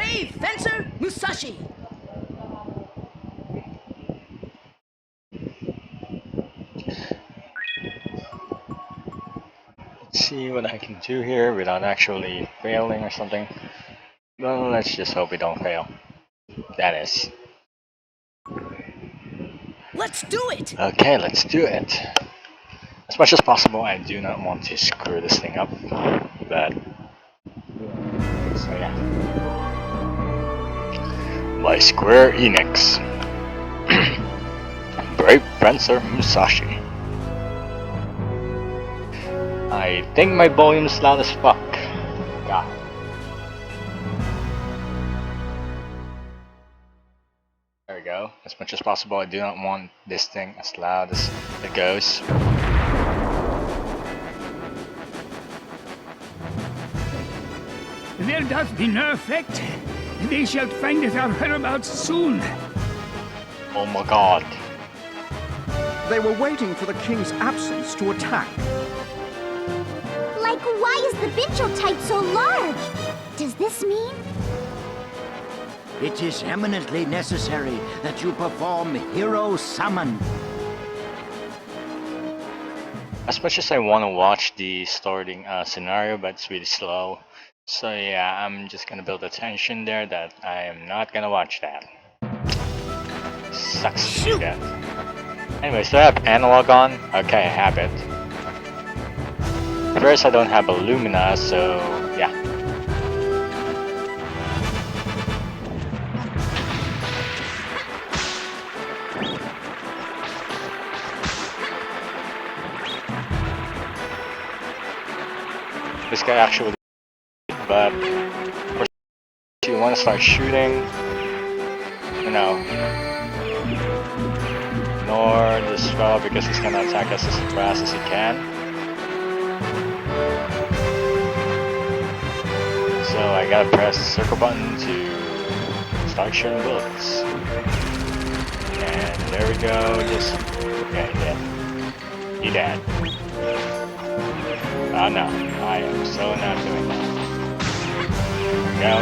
brave fencer Musashi. Let's see what I can do here without actually failing or something. Well, let's just hope we don't fail. That is. Let's do it! Okay, let's do it. As much as possible, I do not want to screw this thing up, but so yeah. By Square Enix. Brave Fencer Musashi. I think my volume's loud as fuck. God. There we go. As much as possible, I do not want this thing as loud as it goes. There doth be no effect. They shall find it our whereabouts soon. Oh my god. They were waiting for the king's absence to attack. Like, why is the vigil type so large? Does this mean? It is eminently necessary that you perform Hero Summon. As much as I want to watch the starting scenario, but it's really slow. So yeah, I'm just gonna build a tension there that I am not gonna watch that. Sucks to do that. Anyways, do I have analog on? Okay, I have it. First, I don't have Illumina, so yeah. This guy actually, but if you want to start shooting, you know, ignore this fellow because he's gonna attack us as fast as he can. So I gotta press the circle button to start shooting bullets. And there we go, just, yeah, he dead. He dead. Oh no, I am so not doing that. There we go.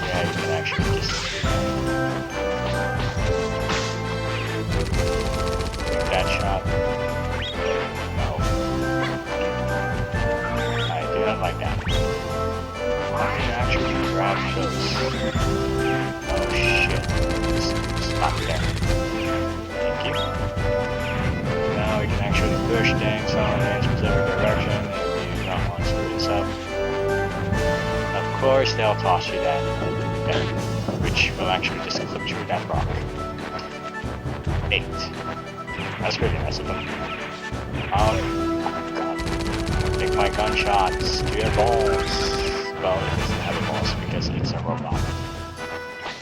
Yeah, you can actually just take that shot. No. I do not like that. I can actually grab those. Oh shit. Just stop there. Thank you. Now we can actually push things on in whichever direction if you do not want to screw this up. Of course they'll toss you that, which will actually just clip through that rock. 8. That's pretty nice of them. Oh god. Take my gunshots to your balls. Well, it doesn't have a balls because it's a robot.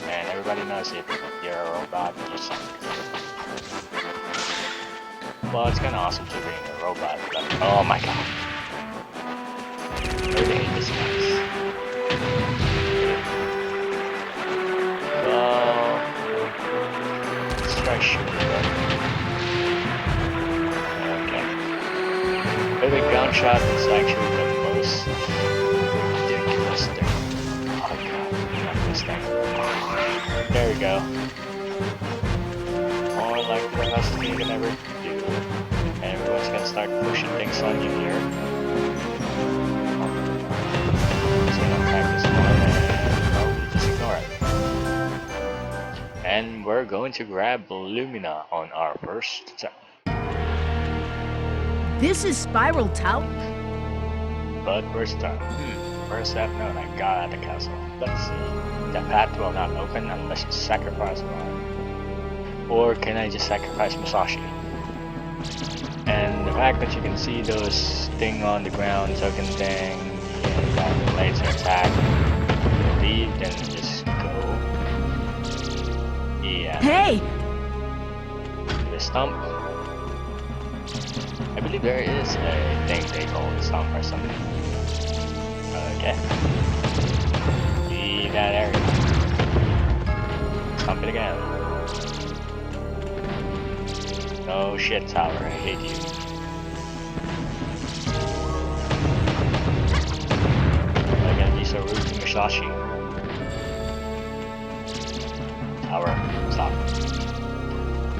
And everybody knows if you're a robot, you suck. Well, it's kinda awesome to being a robot, but oh my god. I really hate this guys. Well, let's try shooting it. Okay. Maybe gunshot is actually the most ridiculous thing. Oh god, not this thing. There we go. More like the best thing you can ever do. And everyone's gonna start pushing things on you here. Just gonna attack this one and probably just ignore it. And we're going to grab Lumina on our first attack. This is Spiral Tower. But first time. Where's that note I got at the castle? Let's see. The path will not open unless you sacrifice one. Or can I just sacrifice Musashi? And the fact that you can see those thing on the ground, token thing, and that laser attack, leave, then just go. Yeah. Hey! The stump. I believe there is a thing they call the stump or something. Okay. Leave that area. Stump it again. No shit, tower, I hate you. I'm gonna be so rude to Musashi.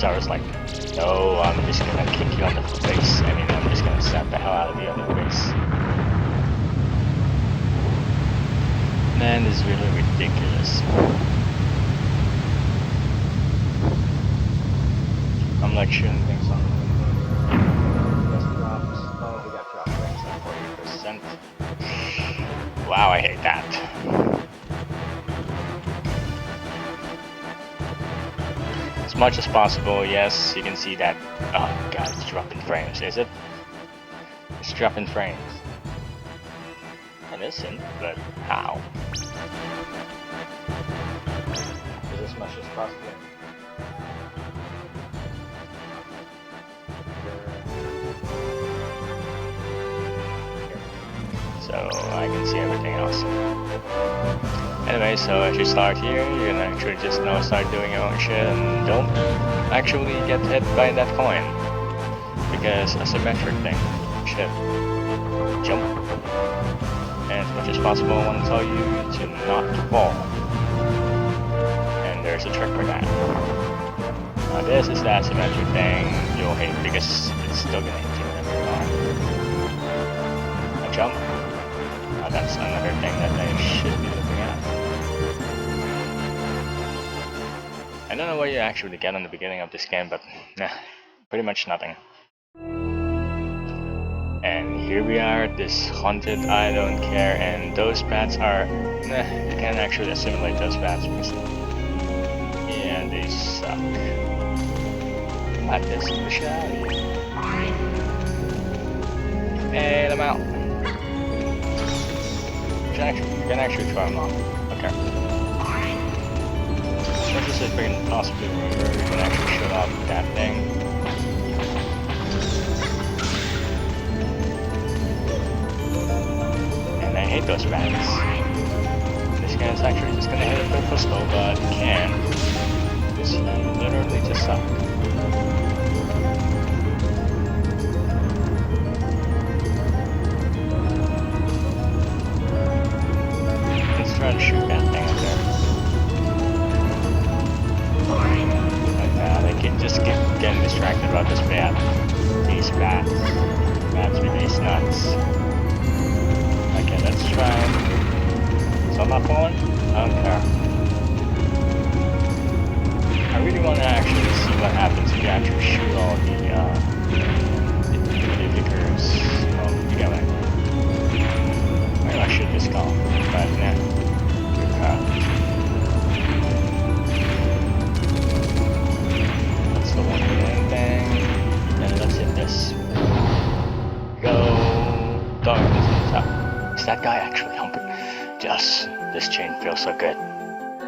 tower's like, no, I'm just gonna kick you on the face. I mean, I'm just gonna slap the hell out of you on the face. Man, this is really ridiculous. I'm like shooting things on the window. Just drops. Oh, we got drop ranks at 40%. Wow, I hate that. As much as possible, yes, you can see that. Oh god, it's dropping frames, is it? It's dropping frames. It isn't, but how? As much as possible. So I can see everything else. Anyway, so as you start here, you can actually just now start doing your own shit and don't actually get hit by that coin. Because asymmetric thing. Shit. Jump. And as much as possible, I want to tell you to not fall. And there's a trick for that. Now this is the asymmetric thing you'll hate because it's still gonna hit you whenever you are. Now jump. Now that's another thing that I should be looking at. I don't know what you actually get in the beginning of this game, but nah, pretty much nothing. And here we are at this haunted I don't care, and those bats are, nah, you can't actually assimilate those bats because, yeah, they suck. Not this Musashi. Hey, I'm out. You can actually throw them off. Okay. There's just a freaking possibility where you can actually shoot off that thing. And I hate those bats. This guy's actually just gonna hit it with a pistol, but he can't. Because he literally just suck. Let's try to shoot that thing up there. They can just get getting distracted about this bat. These bats. Bats with these nuts. Okay, let's try. So I'm not falling? I don't care. I really want to actually see what happens if you actually shoot all the vicars all together. Maybe I should just go, but nah. That's the one thing. And let's hit this. Go! Darkness on top. Is that guy actually humping? Yes, this chain feels so good.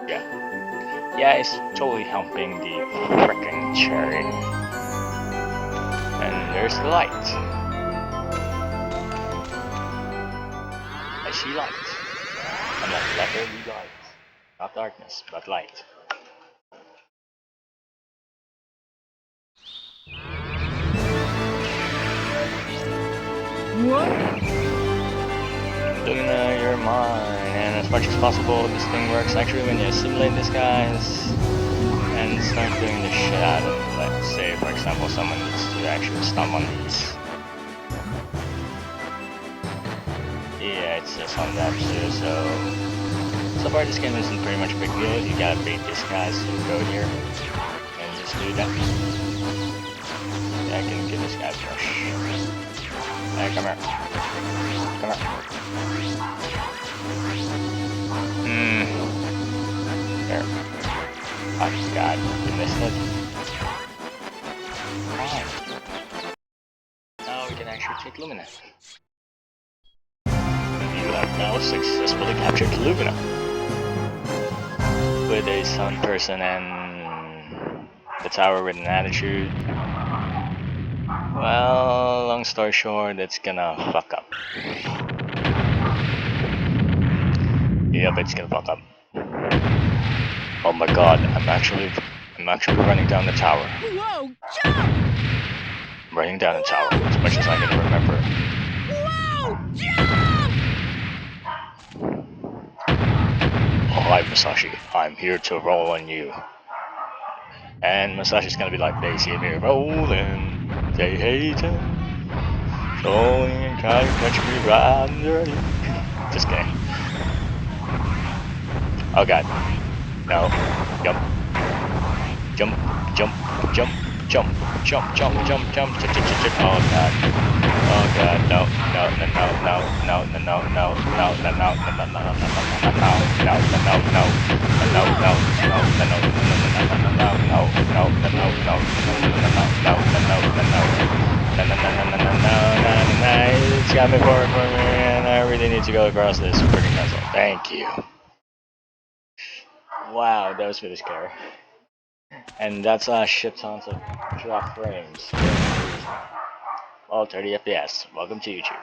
Yeah. Yeah, it's totally humping the frickin' cherry. And there's the light. I see light. And that literally light. Not darkness, but light. What? Luna, you're mine, and as much as possible, this thing works actually when you assimilate these guys and start doing the shit out of them. Let's say, for example, someone needs to actually stomp on these. Yeah, it says on that too, so far this game isn't pretty much a big deal. You gotta bait these guys to go here and just do that. Yeah, I can give this guy a push. Hey, come here. Come here. Here. Oh god, you missed it. Alright. Now we can actually take Lumina. You have now successfully captured Lumina. With a sun person and the tower with an attitude. Well, long story short, it's gonna fuck up. Yep, it's gonna fuck up. Oh my god, I'm actually running down the tower. Whoa, jump! I'm running down the tower as much as I can remember. Whoa, jump! Oh, hi Musashi, I'm here to roll on you. And Musashi's gonna be like, they see me rolling, they hate him, trolling and trying to catch me riding dirty. Just kidding. Oh god. No. Jump. Jump, jump, jump, jump, jump, jump, jump, jump, jump, jump, jump. Oh god. Oh god, no, no, no, no, no, no, no, no, no, no, no, no, no, no, no, no, no, no, no, it's got me forward for me, and I really need to go across this freaking puzzle. Thank you. Wow, that was really scary. And that's a shit tons of drop frames. All 30 FPS. Welcome to YouTube.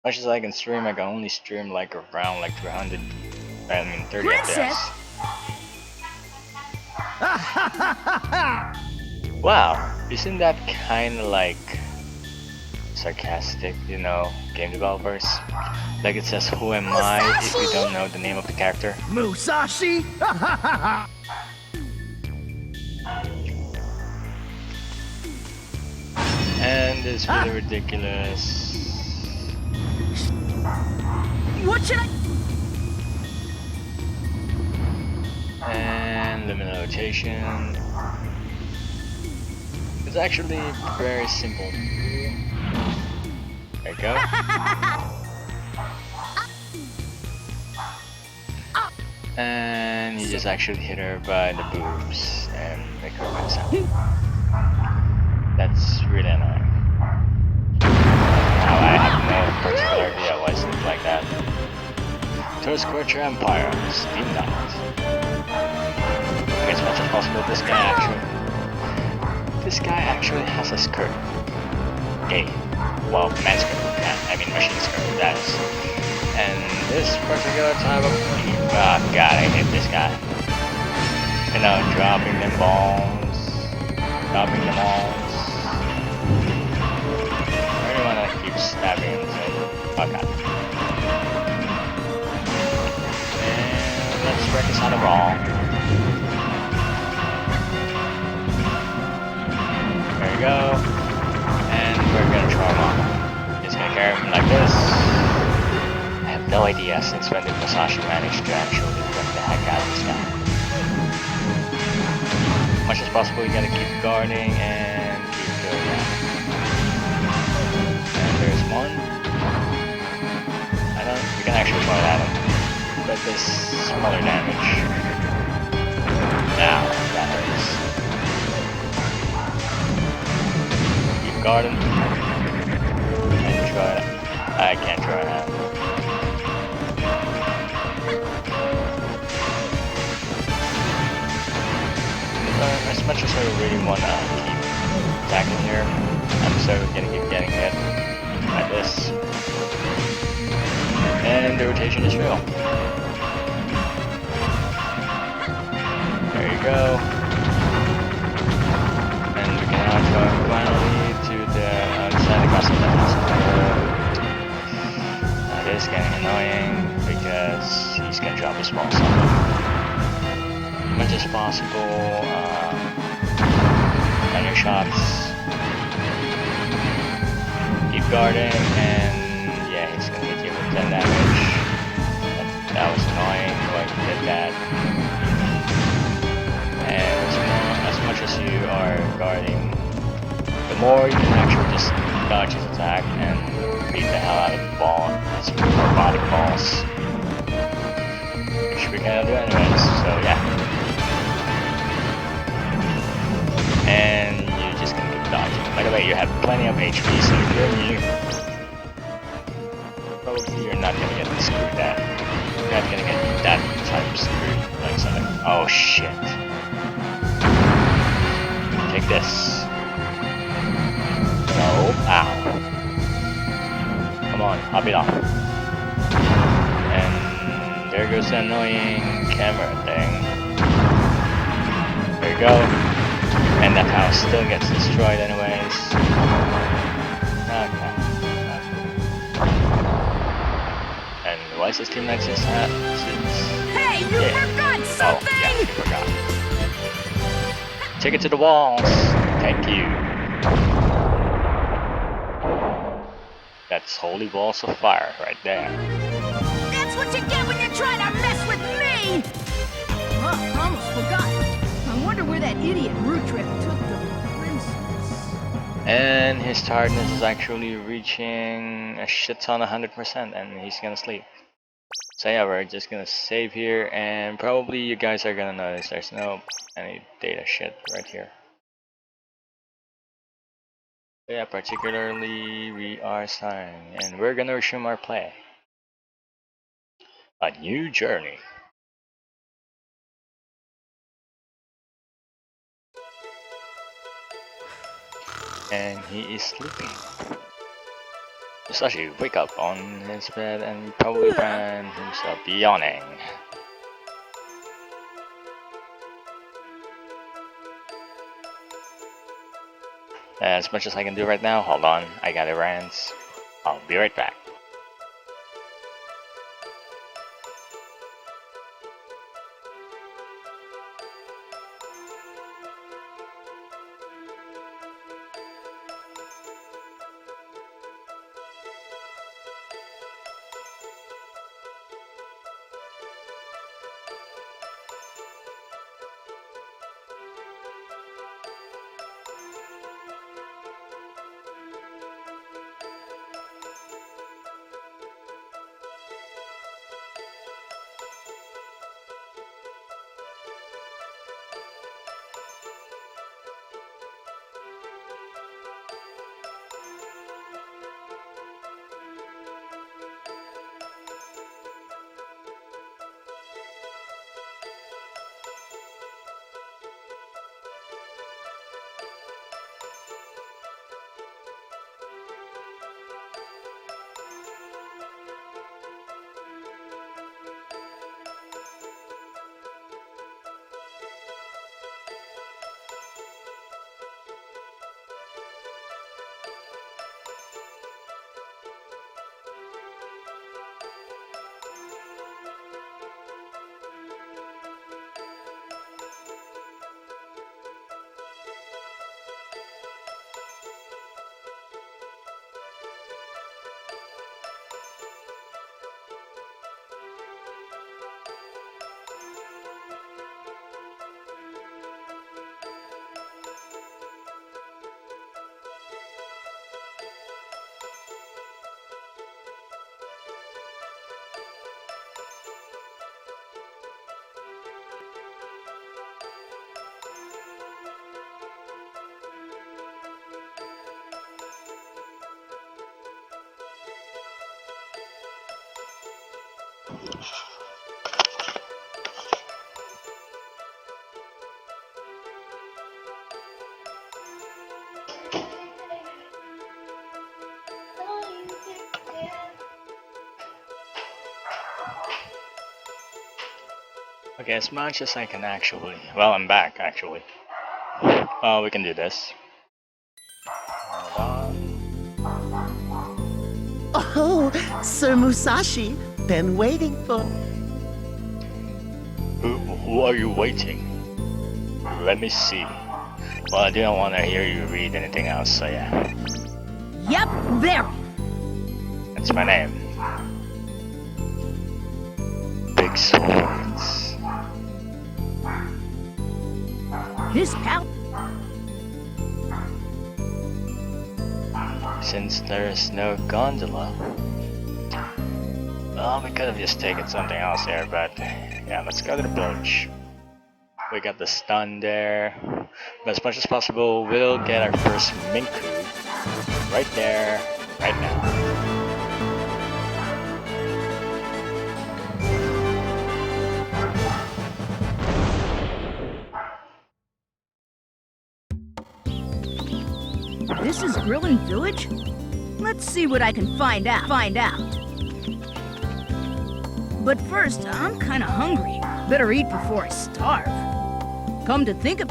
Much as I can stream, I can only stream like around like 30 Princess? FPS. Wow, isn't that kinda like sarcastic, you know, game developers? Like it says, who am I if you don't know the name of the character? Musashi? And it's really ridiculous. What should I... And limit rotation. It's actually very simple. There you go. And you just actually hit her by the boobs and make her rinse out. That's really annoying. Now I have no particular idea why it's like that. Toast Scorcher Empire, Steam Knight. As much as possible, this guy actually has a skirt. Gay. Well, man's skirt. Yeah, I mean machine skirt, that is. And this particular type of... Oh god, I hate this guy. You know, dropping them bombs. Dropping them balls. I really wanna keep stabbing him, so... Oh god. And let's wreck us on the ball. There you go. And we're gonna try him on. Just gonna carry him like this. I have no idea since when did Musashi manage to actually wreck the heck out of this guy. As much as possible, you gotta keep guarding and keep doing that. And there's one. You can actually point at him. But this smaller damage. Now, that hurts. Keep guarding. And try it. I can't try that. As much as I really want to keep attacking here, I'm so gonna keep getting hit by this. And the rotation is real. There you go. And we can now go finally to the outside across the That is getting annoying because he's gonna drop his balls on him. As much as possible, on your shots. Keep guarding, and yeah, he's gonna hit you with 10 damage. That was annoying, but he did that. And as much as you are guarding, the more you can actually just dodge his attack and beat the hell out of the ball. It's robotic balls. Which we cannot do anyways, so yeah. And you're just gonna keep dodging. By the way, you have plenty of HP, so if you're new, probably you're not gonna get screwed that. You're not gonna get that type screwed like something. Oh shit. Take this. No. Ow. Come on, hop it off. And there goes the annoying camera thing. There you go. And that house still gets destroyed anyways. Okay. And why is this Team Knight since Hey, you forgot something! Oh, yeah, you forgot. Take it to the walls. Thank you. That's holy balls of fire right there. That's what you get when you try to mess with me! Oh, almost forgot. I wonder where that idiot root trip took the princess. And his tiredness is actually reaching a shit ton, 100%, and he's gonna sleep. So yeah, we're just gonna save here, and probably you guys are gonna notice there's no any data shit right here. So yeah, particularly we are starting, and we're gonna resume our play. A new journey. And he is sleeping. Musashi wake up on his bed and probably find himself yawning. As much as I can do right now, hold on, I got errands. I'll be right back. Okay, as much as I can actually. Well, I'm back actually. We can do this. Hold on. Oh, Sir Musashi, been waiting for. Who are you waiting? Let me see. Well, I didn't want to hear you read anything else, so yeah. Yep, there. That's my name. Big swords. His pal. Since there's no gondola, well, we could have just taken something else there, but yeah, let's go to the village. We got the stun there, but as much as possible, we'll get our first Minku right there, right now. This is Grillin' Village? Let's see what I can find out. But first, I'm kinda hungry. Better eat before I starve. Come to think of...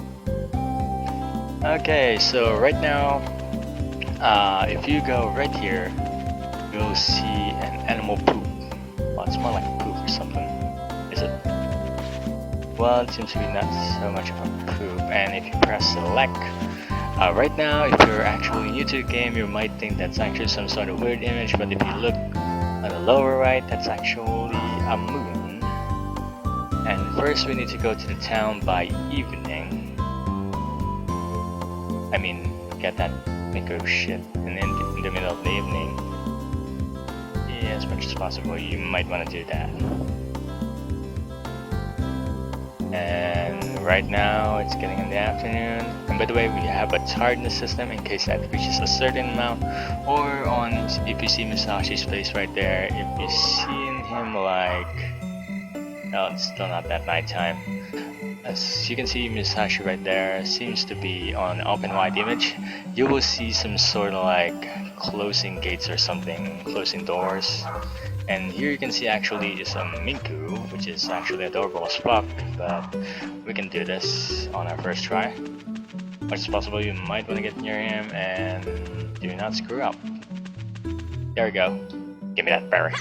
Okay, so right now, if you go right here, you'll see an animal poop. Well, it's more like poop or something. Is it? Well, it seems to be not so much of a poop. and if you press select, right now if you're actually new to the game, you might think that's actually some sort of weird image, but if you look on the lower right, that's actually a moon. And first we need to go to the town by evening. I mean, get that Miko shit in the middle of the evening. Yeah, as much as possible, you might want to do that. And right now it's getting in the afternoon. And by the way, we have a tiredness system in case that reaches a certain amount. Or on, if you see Musashi's face right there, if you seen him like, oh, it's still not that nighttime. As you can see, Musashi right there seems to be on open wide image. You will see some sort of like closing gates or something, closing doors. And here you can see actually is a Minku, which is actually adorable as fuck, but we can do this on our first try. Much as possible, you might want to get near him and do not screw up. There we go. Give me that berry.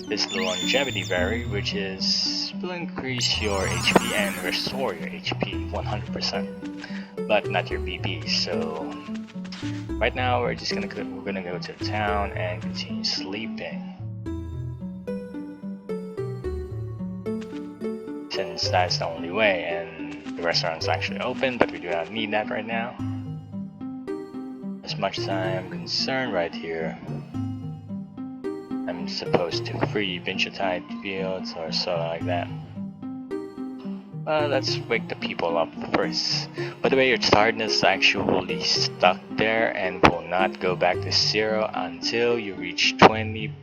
This is the longevity berry, which will increase your HP and restore your HP 100%, but not your BP. So right now we're gonna go to the town and continue sleeping, since that's the only way, and the restaurant's actually open, but we do not need that right now. As much as I am concerned right here, I'm supposed to free Vinchotide fields or so like that. Let's wake the people up first. By the way, your tiredness is actually stuck there and will not go back to 0 until you reach 20%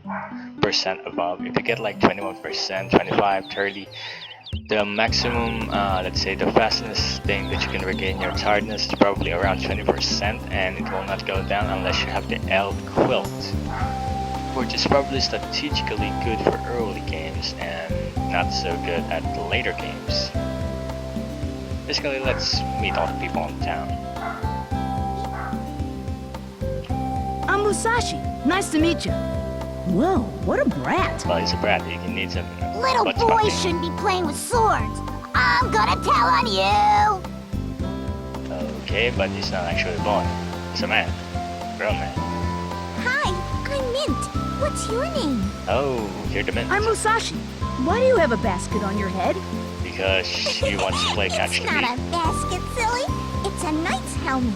above. If you get like 21%, 25, 30, the maximum, let's say the fastest thing that you can regain your tiredness is probably around 20%, and it will not go down unless you have the L quilt, which is probably strategically good for early games and not so good at the later games. Basically, let's meet all the people in town. I'm Musashi. Nice to meet you. Whoa, what a brat. Well, he's a brat, you can need some Little butt boys fucking. shouldn't be playing with swords. I'm gonna tell on you. Okay, but he's not actually a boy. He's a man. Grown man. Hi, I'm Mint. What's your name? Oh, you're the mint. I'm Musashi. Why do you have a basket on your head? Because she wants to play catch It's the not beat. a basket, silly. It's a knight's helmet.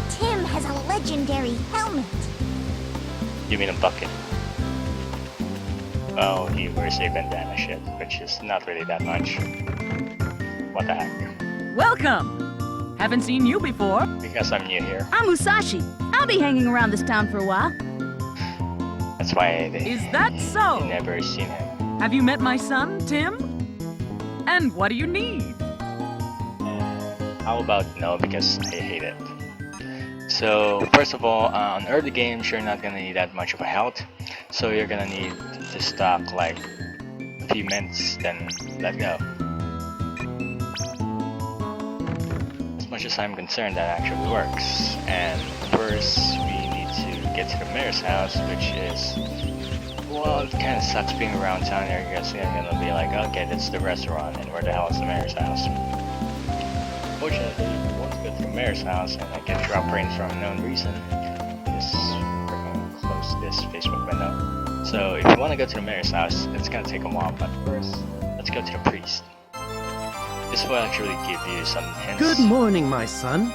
Tim has a legendary helmet. You mean a bucket? Well, he wears a bandana shit, which is not really that much. What the heck? Welcome! Haven't seen you before. Because I'm new here. I'm Musashi. I'll be hanging around this town for a while. That's why they Is that so? never seen him. Have you met my son, Tim? And what do you need? How about no, because I hate it. So, first of all, on early games, you're not gonna need that much of a health. So you're gonna need to stock like a few minutes, then let go. As much as I'm concerned, that actually works. And first, we need to get to the mayor's house, which is, well, it kind of sucks being around town here because you're gonna be like, okay, that's the restaurant, and where the hell is the mayor's house? Fortunately, once you go to the mayor's house and I get drop rain for unknown reason, just freaking close this Facebook window. So if you want to go to the mayor's house, it's gonna take a while, but first, let's go to the priest. This will actually give you some hints. Good morning, my son.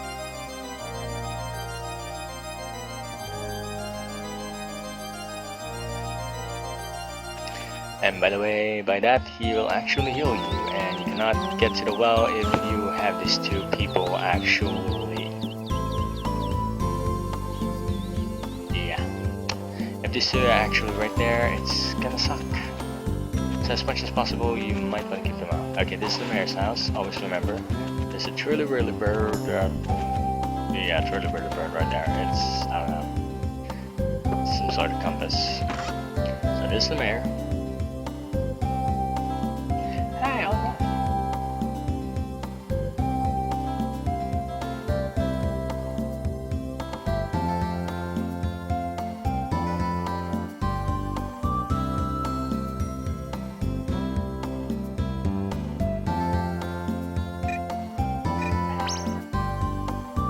And by the way, by that, he will actually heal you, and you cannot get to the well if you have these two people actually. Yeah. If these two are actually right there, it's gonna suck. So as much as possible, you might want to keep them out. Okay, this is the mayor's house, always remember. There's a twirly whirly bird, yeah, twirly whirly bird right there. It's, I don't know, some sort of compass. So this is the mayor. Hi, Olga.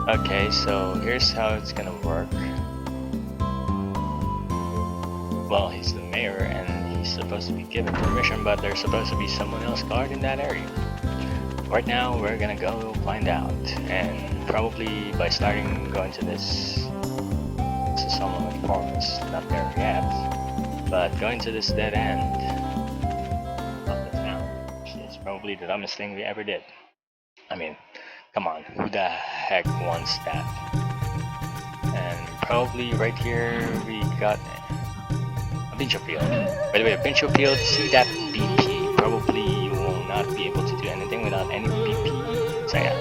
Okay, so here's how it's gonna work. Well, he's the mayor and he's supposed to be given permission, but there's supposed to be someone else guarding that area. Right now, we're gonna go find out, and probably by going to this is Solomon Forest, not there yet, but going to this dead end of the town, which is probably the dumbest thing we ever did. I mean, come on, who the heck wants that? And probably right here we got a pinch field. By the way, a pinch field, see that BP? Probably you will not be able to do anything without any BP. So yeah.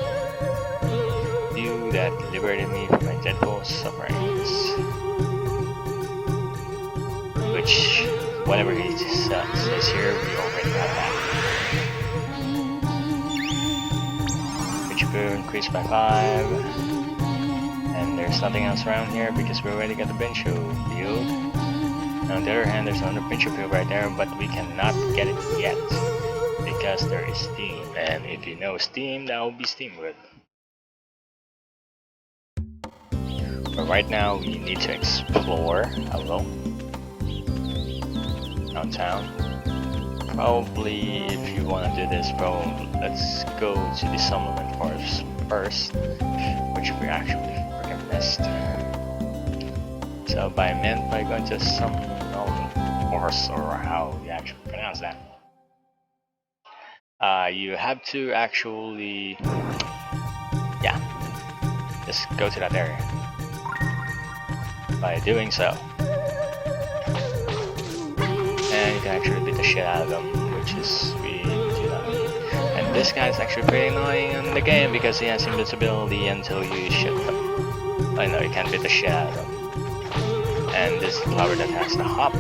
You that liberated me from my dreadful sufferings. Which, whatever he says here, we already have that. Pinch field increased by 5. And there's nothing else around here because we already got the pinch field. On the other hand, there's another pinch field right there, but we cannot get it yet because there is steam, and if you know steam, that will be steamwood. But right now, we need to explore downtown. Probably, if you want to do this, let's go to the Summerland Forest first, which we actually freaking missed. So by going to Summerland Forest, or how you actually pronounce that, you have to actually, just go to that area. By doing so, and you can actually beat the shit out of them, which is we do not need. And this guy is actually pretty annoying in the game because he has invincibility until you shoot him. I know you can't beat the shit out of him. And this flower that has the hop.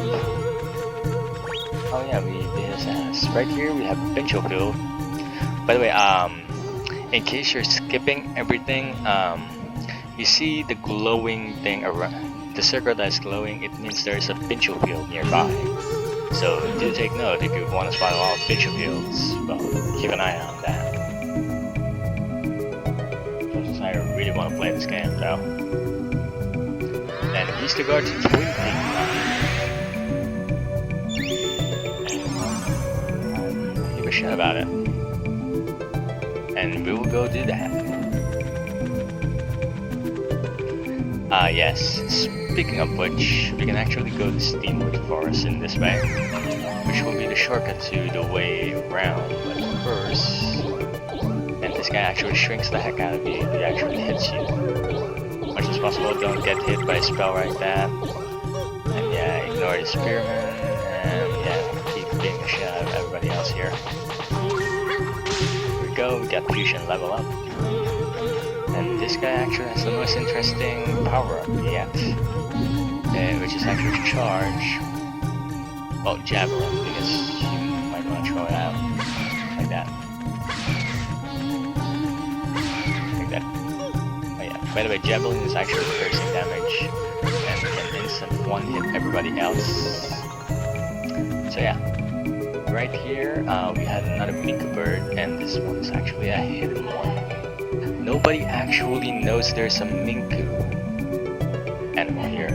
Oh yeah, we beat his ass. Right here we have a pinch field. By the way, in case you're skipping everything, you see the glowing thing around. The circle that's glowing, it means there's a pinch field nearby. So do take note if you want to spot all pinch fields. Well, keep an eye on that. Because I really want to play this game though. And he's the guard to twinkling. Give a shit about it. And we will go do that. Yes. Speaking of which, we can actually go to Steamwood Forest in this way, which will be the shortcut to the way around. But first, and this guy actually shrinks the heck out of you if he actually hits you. Much as possible, don't get hit by a spell like that. And yeah, ignore the spearman, and yeah, keep beating the shit out of everybody else here. Here we go, we got fusion level up. And this guy actually has the most interesting power-up yet, which is actually charge. Well, javelin, because you might want to throw it out like that. Like that. Oh yeah. By the way, javelin is actually piercing damage and can instant one-hit everybody else. So yeah. Right here, we had another Minku bird, and this one is actually a hidden one. Nobody actually knows there's a Minku animal here.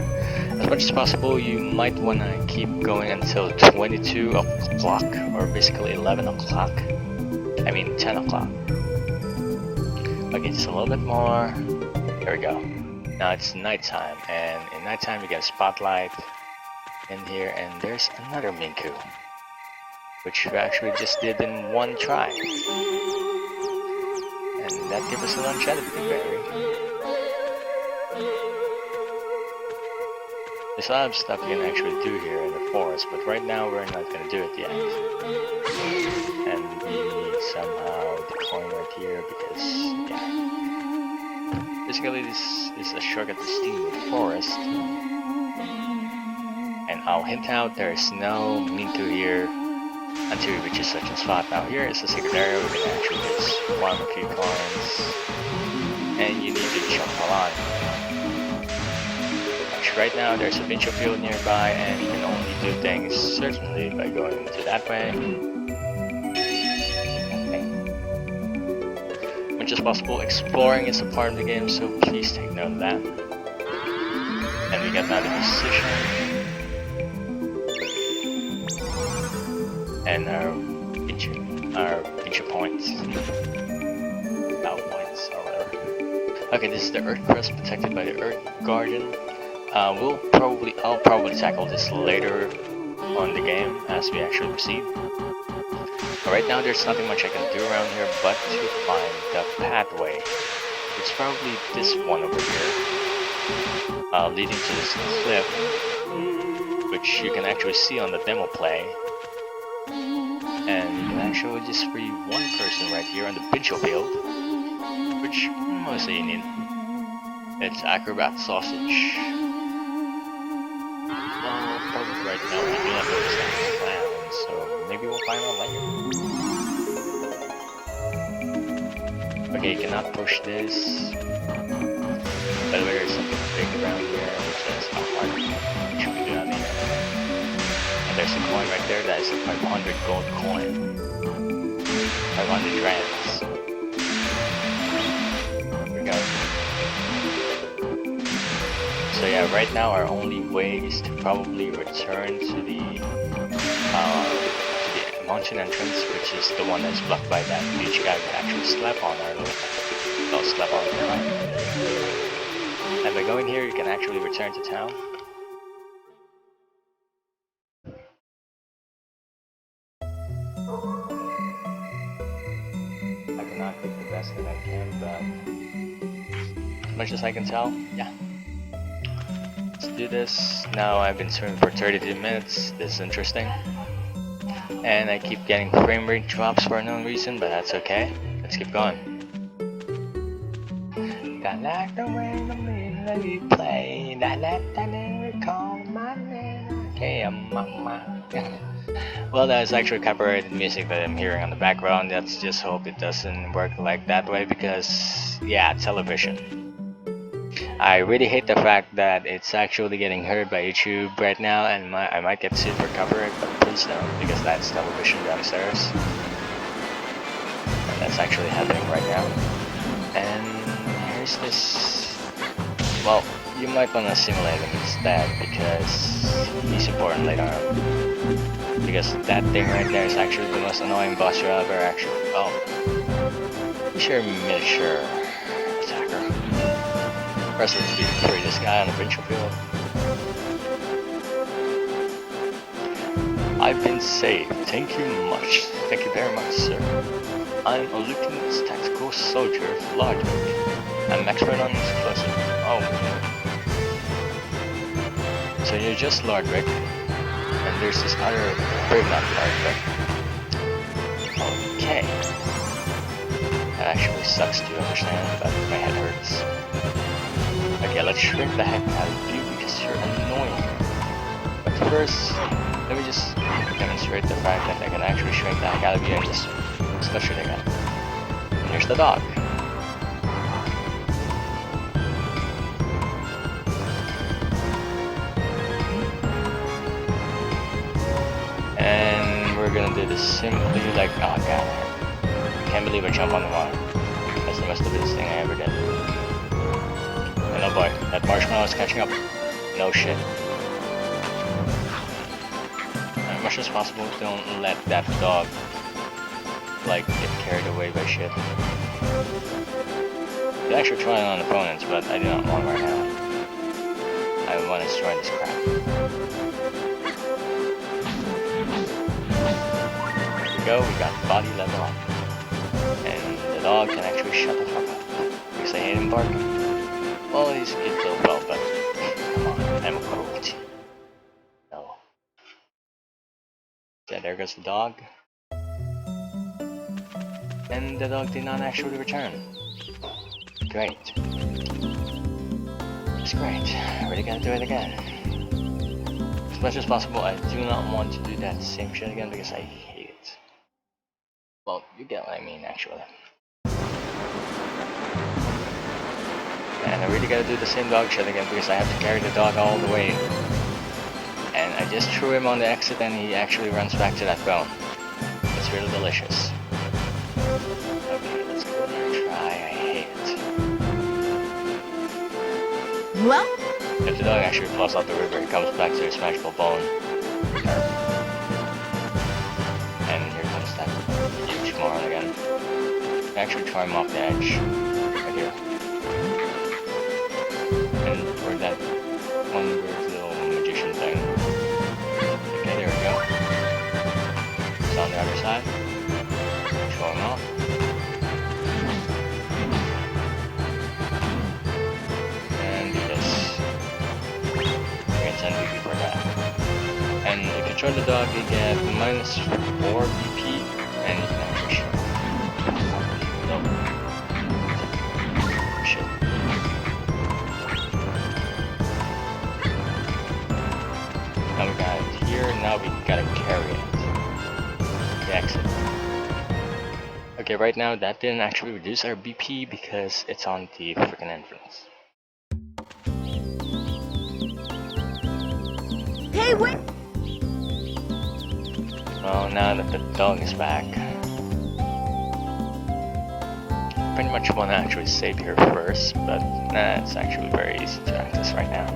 As much as possible, you might want to keep going until 22 o'clock, or basically 11 o'clock. I mean 10 o'clock. Okay, just a little bit more. There we go. Now it's nighttime, and in nighttime we get a spotlight in here, and there's another Minku, which we actually just did in one try. And that gives us a longevity berry. There's a lot of stuff you can actually do here in the forest, but right now we're not going to do it yet. And we need somehow the coin right here because, yeah. Basically this is a shortcut to Steamwood Forest. And I'll hint out there's no Minku here until we reach such a spot. Now here is the secret area where we can actually just farm a few coins, and you need to jump a lot. Actually, right now there's a pinch field nearby, and you can only do things certainly by going to that way. Okay. Much much as possible, exploring is a part of the game, so please take note of that. And we got now the position. And our pincher points. Bow points, or whatever. Okay, this is the Earth Crest protected by the Earth Guardian. I'll probably tackle this later on the game as we actually proceed. But right now there's nothing much I can do around here but to find the pathway. It's probably this one over here, leading to this cliff, which you can actually see on the demo play. And you can actually just free one person right here on the pincho field, which mostly you need. It's Acrobat Sausage. Probably right now we do not know this plan, so maybe we'll find out later. Okay, you cannot push this. By the way, there's something big around here which says how hard which we do not need. And there's a coin right there that is a 500 gold coin. 500 rands. There we go. So yeah, right now our only way is to probably return to the mountain entrance, which is the one that's blocked by that huge guy we actually slept on earlier. Well, slept on the right. And by going here, you can actually return to town. I cannot do the best that I can, but as much as I can tell, yeah. Let's do this. Now I've been streaming for 32 minutes. This is interesting. And I keep getting frame rate drops for no reason, but that's okay. Let's keep going. That like the way you play, that recall my name. Okay, mama. Well, that is actually copyrighted music that I'm hearing on the background. Let's just hope it doesn't work like that way because, yeah, television. I really hate the fact that it's actually getting heard by YouTube right now, and I might get sued for copyright, but please don't, because that's television downstairs. And that's actually happening right now. And here's this. Well, you might want to simulate him instead, because he's important later on. Because that thing right there is actually the most annoying boss you ever actually. Oh, miniature attacker. Press it to be free this guy on the pincho field. I've been saved. Thank you much. Thank you very much, sir. I'm a lieutenant's tactical soldier of logic. I'm expert on explosive. Oh. So you're just Lord Rick. And there's this other brave not Lord Rick. Okay. That actually sucks to understand, but my head hurts. Okay, let's shrink the heck out of you because you're annoying. But first, let me just demonstrate the fact that I can actually shrink the heck out of you and just squish it again. And here's the dog. And we're gonna do this simply like, oh god, I can't believe I jumped on the water. That's the most stupidest thing I ever did. And oh boy, that marshmallow is catching up. No shit. As much as possible, don't let that dog like get carried away by shit. You actually try it on opponents, but I do not want right now. I want to destroy this crap. There we go, we got body level up. And the dog can actually shut the fuck up. Because I hate him barking. Well, he's good so well, but come on, I'm a cruelty. No. Yeah, there goes the dog. And the dog did not actually return. Great. It's great. I really gotta do it again. As much as possible, I do not want to do that same shit again because I hate it. Well, you get what I mean, actually. And I really gotta do the same dog shit again because I have to carry the dog all the way. And I just threw him on the exit and he actually runs back to that bone. It's really delicious. Okay, let's go and try Well, If the dog actually falls off the river, he comes back to his magical bone. And here comes that huge moron again. I actually try him off the edge. Right here. And for that one weird little magician thing. Okay, there we go. It's on the other side. Show him off. And do this. We're 10 BP for that. And if you turn the dog, you get minus 4 BP, and you can actually shoot. Shit. Now we got it here, now we gotta carry it. The exit. Okay, right now that didn't actually reduce our BP because it's on the freaking entrance. hey, wait! Well, now that the dog is back, pretty much want to actually save here first, but it's actually very easy to access right now.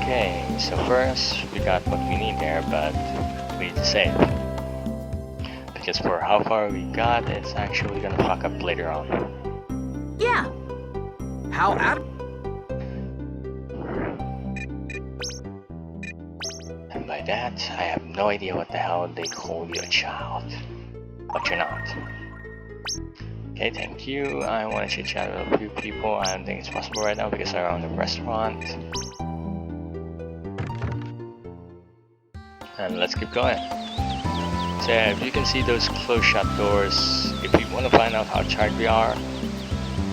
Okay, so first we got what we need there, but we need to save. Because for how far we got, it's actually gonna fuck up later on. Yeah, How ab- And by that, I have no idea what the hell they call you a child. But you're not. Okay, thank you. I want to chit chat with a few people. I don't think it's possible right now because I'm on the restaurant. And let's keep going. So yeah, if you can see those closed shut doors, if you want to find out how charged we are,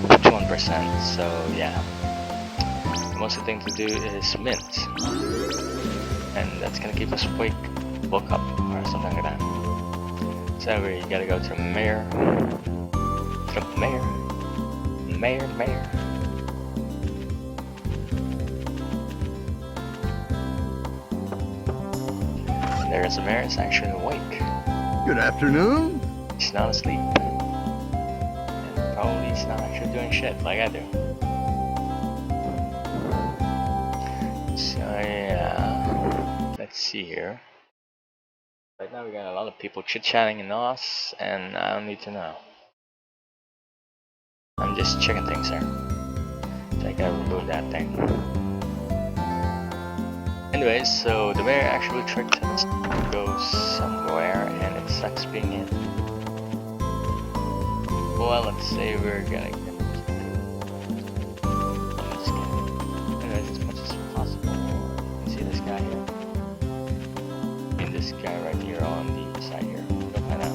51%. So yeah, the most thing to do is mint. And that's gonna keep us awake, woke up, or something like that. So we gotta go to mayor. Mayor. And there's the mayor, is actually awake. Good afternoon. He's not asleep. And probably he's not actually doing shit like I do. So yeah, let's see here. Right now we got a lot of people chit-chatting in us, and I don't need to know. I'm just checking things here. So I gotta remove that thing. Anyways, so the mayor actually tricked us to go somewhere, and it sucks being in. Well, let's say we're gonna get anyways, as much as possible. You can see this guy here. And this guy right here on the side here. Go find out.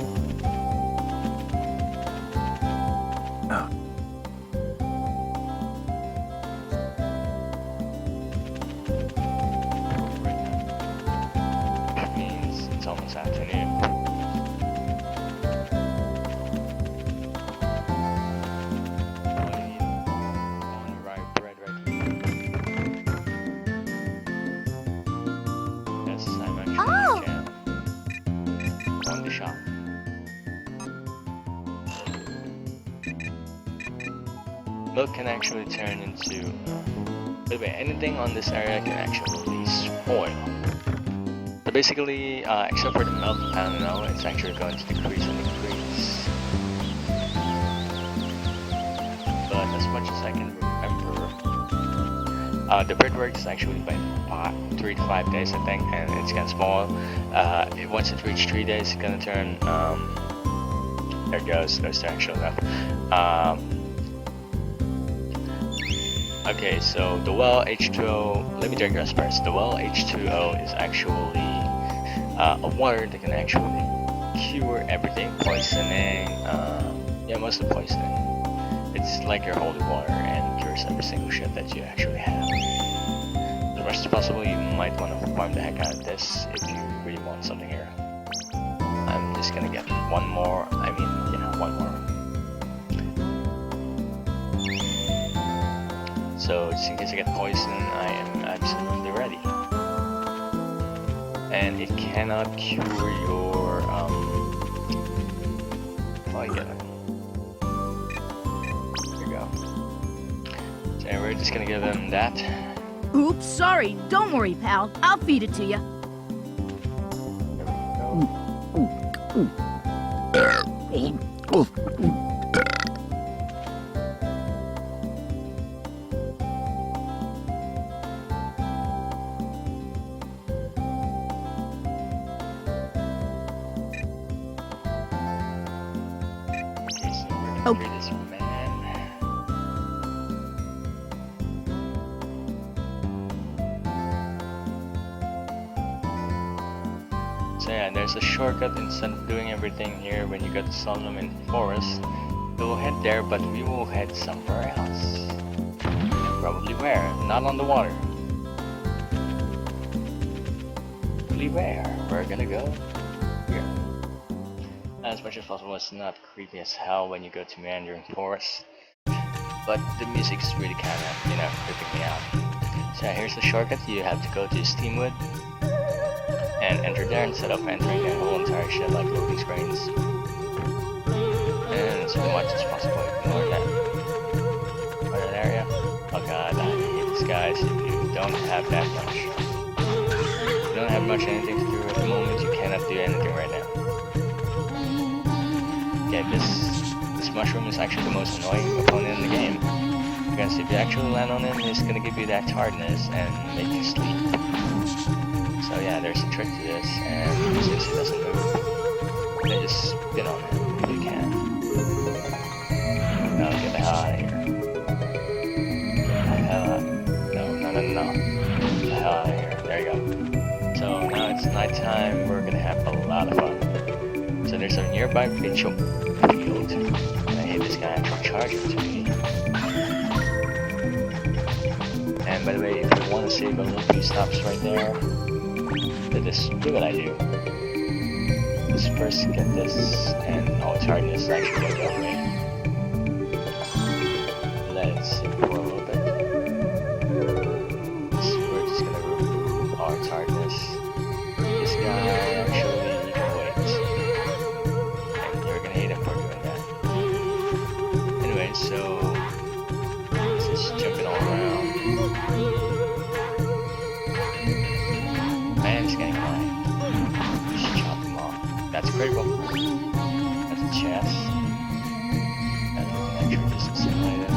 Which means it's almost afternoon. Shop. Milk can actually turn into by the way, anything on this area can actually spoil. So basically, except for the milk, I don't know, it's actually going to decrease and increase. But as much as I can remember, the bread works actually by 3 to 5 days, I think, and it's gonna spoil. Once it reaches 3 days, it's gonna turn. There it goes. There's the actual enough. Okay, so the well H2O. Let me digress first. The well H2O is actually a water that can actually cure everything, poisoning. Yeah, most of the poisoning. It's like your holy water and cures every single shit that you actually have. As much as possible, you might want to farm the heck out of this if you really want something here. I'm just gonna get one more. I mean, yeah, one more. So just in case I get poisoned, I am absolutely ready. And it cannot cure your oh, I get it. There you go. And we're just gonna give him that. Oops, sorry. Don't worry, pal. I'll feed it to you. Okay. This man. So yeah, there's a shortcut. Instead of doing everything here when you go to Solomon Forest, we'll head there, but we will head somewhere else. And probably where? Not on the water. Probably where? We're gonna go here. As much as possible, it's not creepy as hell when you go to Mandarin Forest, but the music's really kind of, creeping me out. So yeah, here's the shortcut. You have to go to Steamwood and enter there instead of entering the whole entire shit like loading screens. And as much as possible, ignore that. Or that area. Oh god, I hate this, guys. If you don't have that much, you don't have much anything to do at the moment, you cannot do anything right now. Okay, this mushroom is actually the most annoying opponent in the game. Because if you actually land on him, he's gonna give you that tiredness and make you sleep. So yeah, there's a trick to this, and since he doesn't move, then just spin on him if you can. Now get the hell out of here. Get the hell out. No. Get the hell out of here. There you go. So now it's nighttime, we're gonna have a lot of fun. So there's a nearby Mitchell field. And I hate this guy actually charging to me. And by the way, if you want to save a little few stops right there, do what I do. Let's first get this, and it's hardness is actually going to go away. Let it sit for a little bit. So we're just going to remove our hardness. This guy actually, you can wait. And you're going to hate him for doing that. Anyway, so let's just jump it all around. Man, it's getting annoying. Just chop them off. That's critical. That's a chest. And we can actually just simulate it.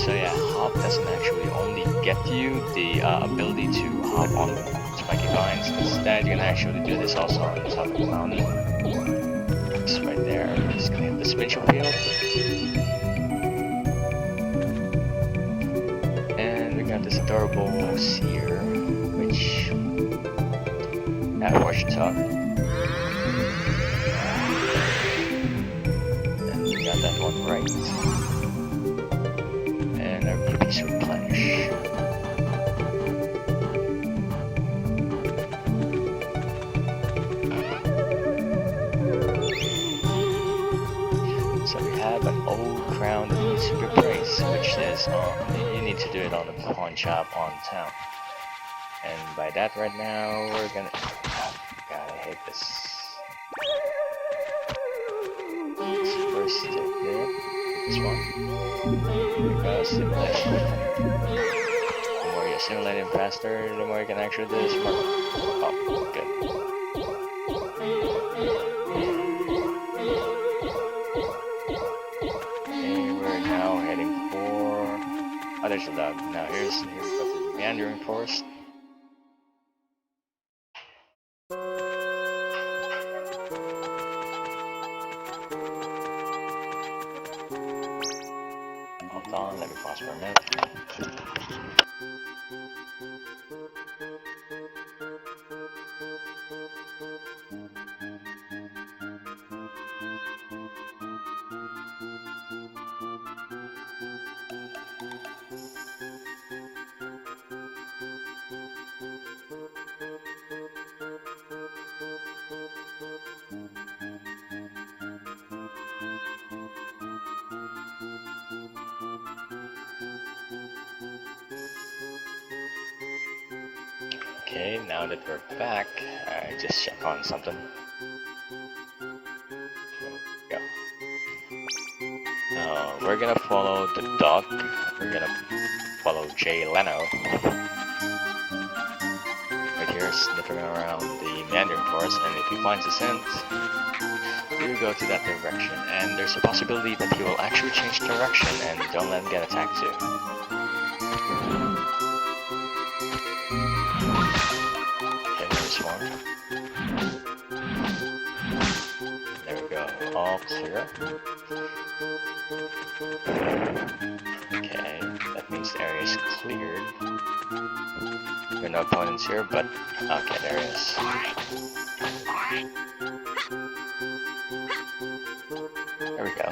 So yeah, hop doesn't actually only get you the ability to hop on spiky vines. Instead, you can actually do this also on the top of the mountain. It's right there. Just gonna hit the spatial field. Got this adorable seer, which watch talk. And we got that one right. And our BP's replenish. So we have an old crown that needs to be replaced, which says you need to do it on the pawn shop on town. And by that right now, we're gonna... God, I hate this. Let's first stick there. This one. Here we go, simulating. The more you simulate it faster, the more you can actually do this more. Oh, good. Oh, there's a dog. Now here's the Mandarin Forest. Hold on, let me pause for a minute. Okay, now that we're back, I just check on something. There we go. we're gonna follow the dog. We're gonna follow Jay Leno. Right here, sniffing around the meandering forest, and if he finds a scent, you go to that direction. And there's a possibility that he will actually change direction, and don't let him get attacked too. Okay, there's one. There we go, all clear. Okay, that means the area is cleared. There are no opponents here, but okay, there is. There we go.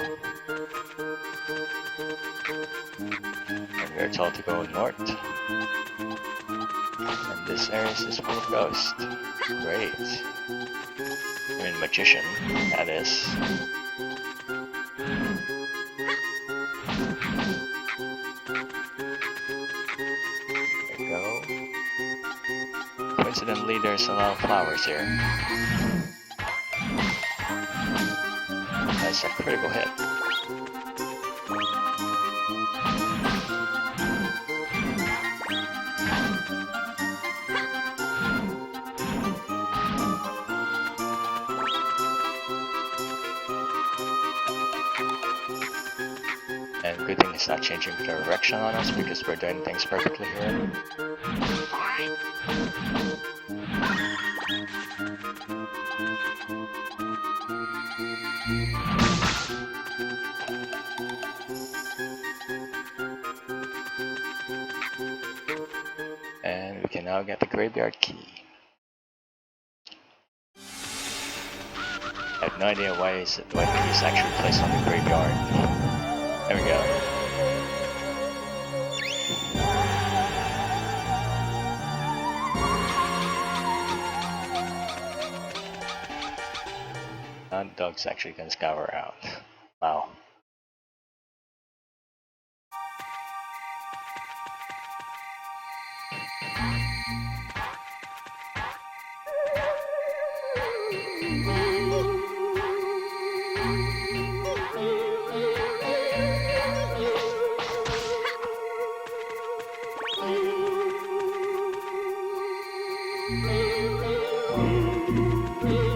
And we're told to go north. And this area is full of ghosts. Great. I mean, magician, that is. There we go. Coincidentally, there's a lot of flowers here. That's a critical hit. And good thing it's not changing direction on us because we're doing things perfectly here. And we can now get the graveyard key. I have no idea why the key is actually placed on the graveyard. There we go. Now the dog's actually gonna scour out. Wow.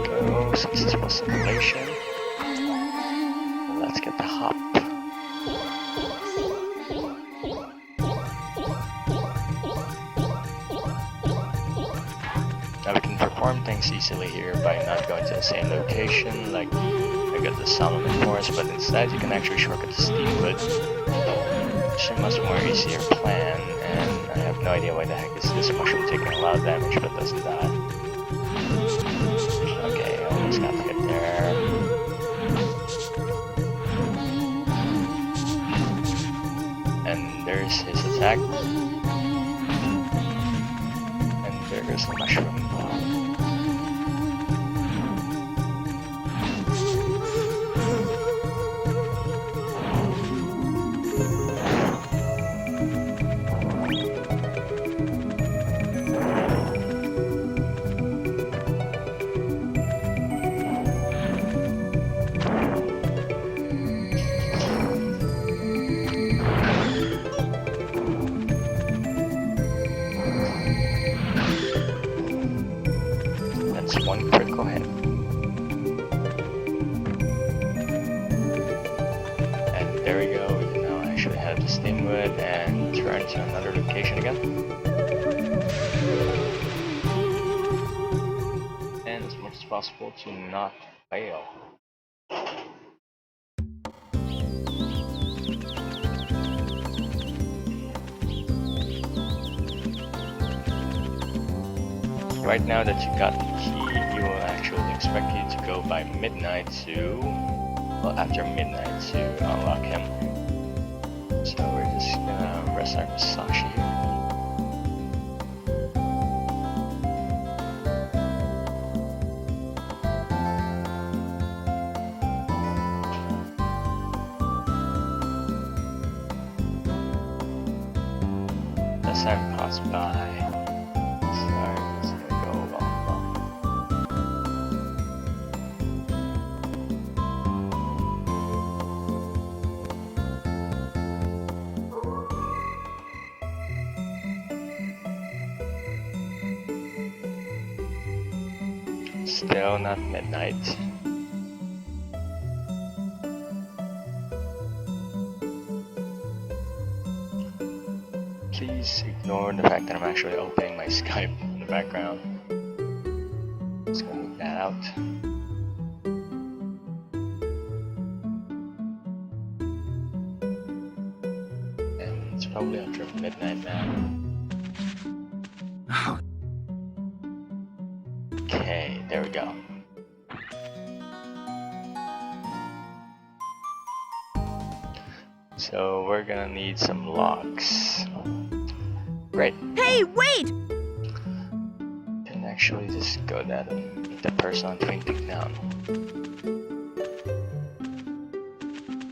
Go, successful simulation. Let's get the hop. Now we can perform things easily here by not going to the same location, like I got the Solomon Forest, but instead you can actually shortcut to Steamwood. It's a much more easier plan, and I have no idea why the heck is this mushroom taking a lot of damage but doesn't die. Okay, almost got to get there. And there's his attack. And there goes the mushroom. One critical hit. And there we go, we can now actually head to Steamwood and turn to another location again. And as much as possible to not fail. Right now that you got the key, you will actually expect you to go by midnight to, well, after midnight to unlock him. So we're just gonna rest our Musashi here. As time passed by, Still not midnight. Please ignore the fact that I'm actually opening my Skype in the background. Just gonna move that out. And it's probably after midnight now. Okay, there we go. So we're gonna need some locks. Great. Hey, wait! Can actually just go down and meet that person on Twin Peak now.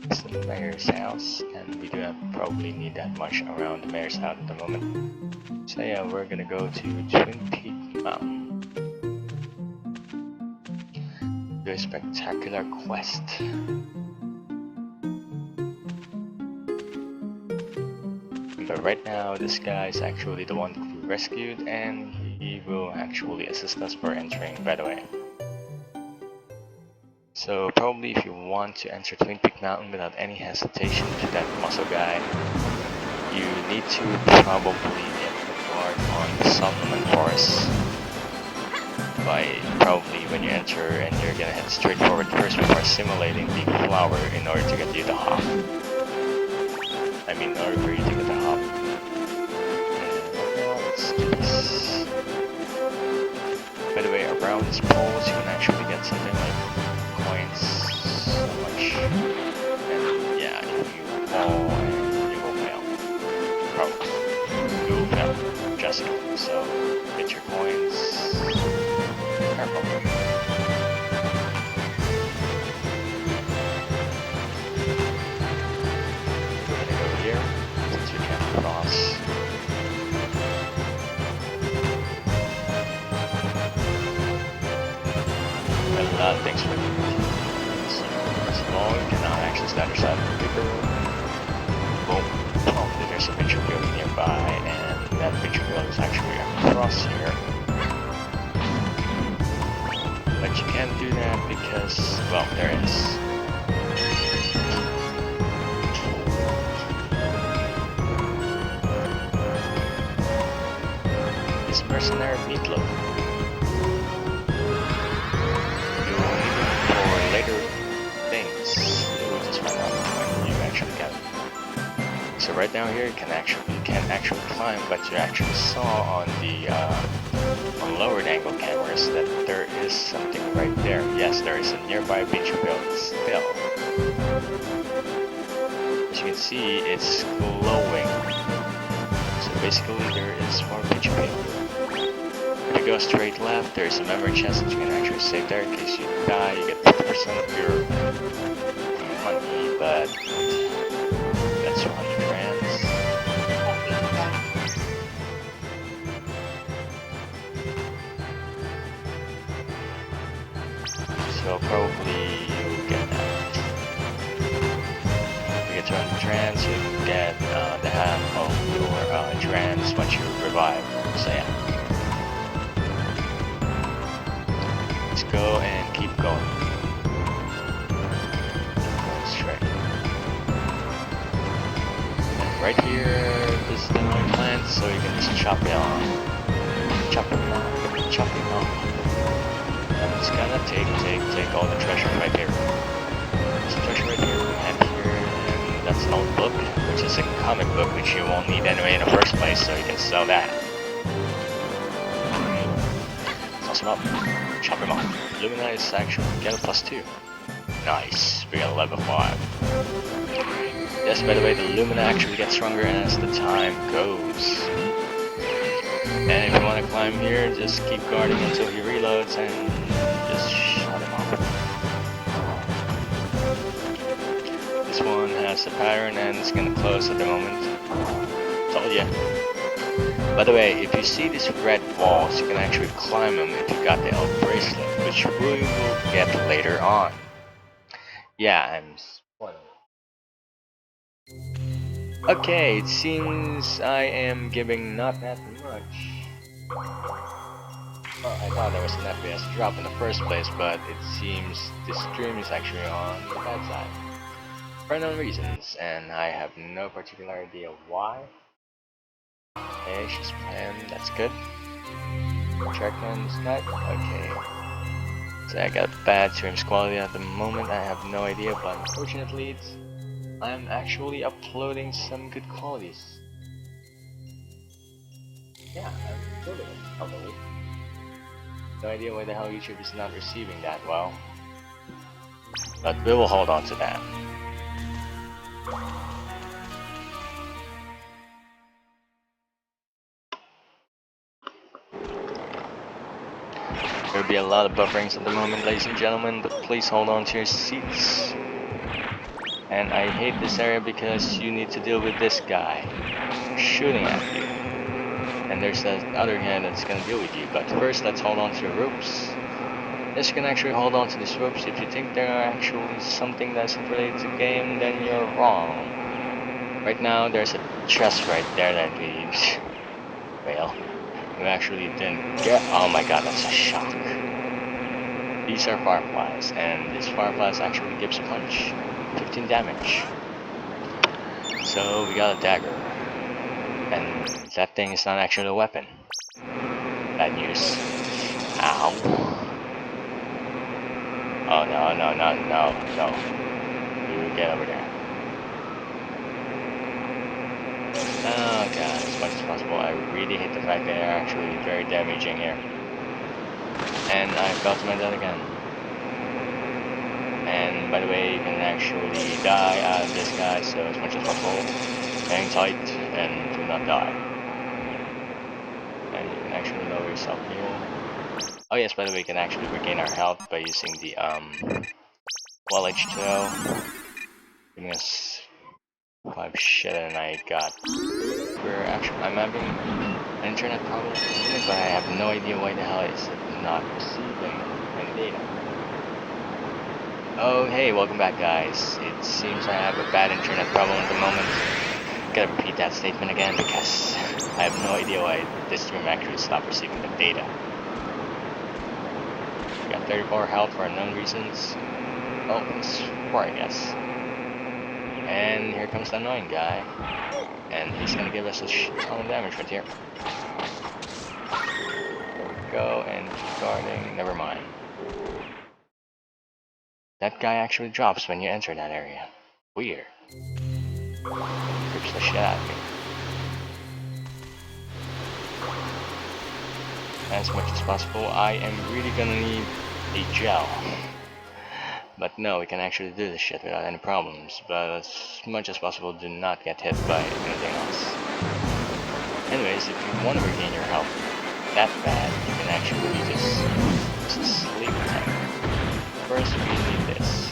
It's the mayor's house, and we do not probably need that much around the mayor's house at the moment. So yeah, we're gonna go to Twin Peak Mountain. Do a spectacular quest. But right now, this guy is actually the one we rescued, and he will actually assist us for entering right away. So probably if you want to enter Twin Peak Mountain without any hesitation to that muscle guy, you need to probably get the guard on the supplement forest. By probably when you enter, and you're gonna head straight forward first before simulating the flower in order to get you the hop. I mean, in order for you to get the hop. Let's do this. By the way, around these poles you can actually get something like coins, so much. And yeah, if you fall, you will fail. Probably. You will fail. Just so get your coins. Careful. Thanks for the first of all, you cannot actually stand aside of the paper. Boom. Oh, there's a picture building nearby, and that picture building is actually across here. But you can't do that because, well, there is. This mercenary meatloaf. Later things, it will just run out when you actually get it. So right down here, you can't actually climb, but you actually saw on the on lowered angle cameras that there is something right there. Yes, there is a nearby beach build still. As you can see, it's glowing. So basically, there is more beach build. If you go straight left, there is a memory chest that you can actually save there in case you die. You get 50% of your money, but that's 100 rands. So probably you get that. You get 200 rands, you get the half of your rands once you revive. So yeah. Go and keep going. Going straight. And right here, this is the annoying plant, so you can just chop it off. Chop it off. Chop it off. And it's gonna take all the treasure right here. There's a treasure right here, and here, and that's an old book, which is a comic book, which you won't need anyway in the first place, so you can sell that. Toss him up. Chop him off. Lumina is actually get a +2. Nice. We got a level 5. Yes, by the way, the Lumina actually gets stronger as the time goes. And if you want to climb here, just keep guarding until he reloads and just shut him off. This one has a pattern and it's gonna close at the moment. Told ya. By the way, if you see these red walls, you can actually climb them if you got the elf bracelet, which we will get later on. Yeah, I'm spoiling. Okay, it seems I am giving not that much Well, I thought there was an FPS drop in the first place, but it seems the stream is actually on the bad side. For unknown reasons, and I have no particular idea why. Okay, she's playing, that's good. Check on Skype, okay. So I got bad streams quality at the moment, I have no idea, but unfortunately I'm actually uploading some good qualities. Yeah, I'm uploading it, probably. No idea why the hell YouTube is not receiving that well. But we will hold on to that. There'll be a lot of bufferings at the moment, ladies and gentlemen, but please hold on to your seats. And I hate this area because you need to deal with this guy shooting at you. And there's that other guy that's gonna deal with you. But first, let's hold on to the ropes. Yes, you can actually hold on to these ropes. If you think they're actually something that's related to the game, then you're wrong. Right now, there's a chest right there that we... well, we actually didn't get... oh my god, that's a shock. These are fireflies, and this fireflies actually gives punch. 15 damage. So, we got a dagger. And that thing is not actually a weapon. Bad news. Ow. Oh no, no, no, no, no. You get over there. Oh god, as much as possible. I really hate the fact that they're actually very damaging here. And I fell to my death again. And by the way, you can actually die out of this guy, so as much as possible, hang tight and do not die. And you can actually lower yourself here. Oh yes, by the way, you can actually regain our health by using the wall H2O. Giving us 5 shit, and I got... I'm having an internet problem at the moment, but I have no idea why the hell is it not receiving any data. Oh hey, welcome back guys. It seems I have a bad internet problem at the moment. Gotta repeat that statement again because I have no idea why this stream actually stopped receiving the data. We got 34 health for unknown reasons. Oh, it's 4 I guess. And here comes the annoying guy. And he's gonna give us a ton of damage right here. There we go, and keep guarding, never mind. That guy actually drops when you enter that area. Weird. Creeps the shit out of me. As much as possible, I am really gonna need a gel. But no, we can actually do this shit without any problems. But as much as possible, do not get hit by anything else. Anyways, if you want to regain your health that bad, you can actually just use a sleep attack. First, we need this.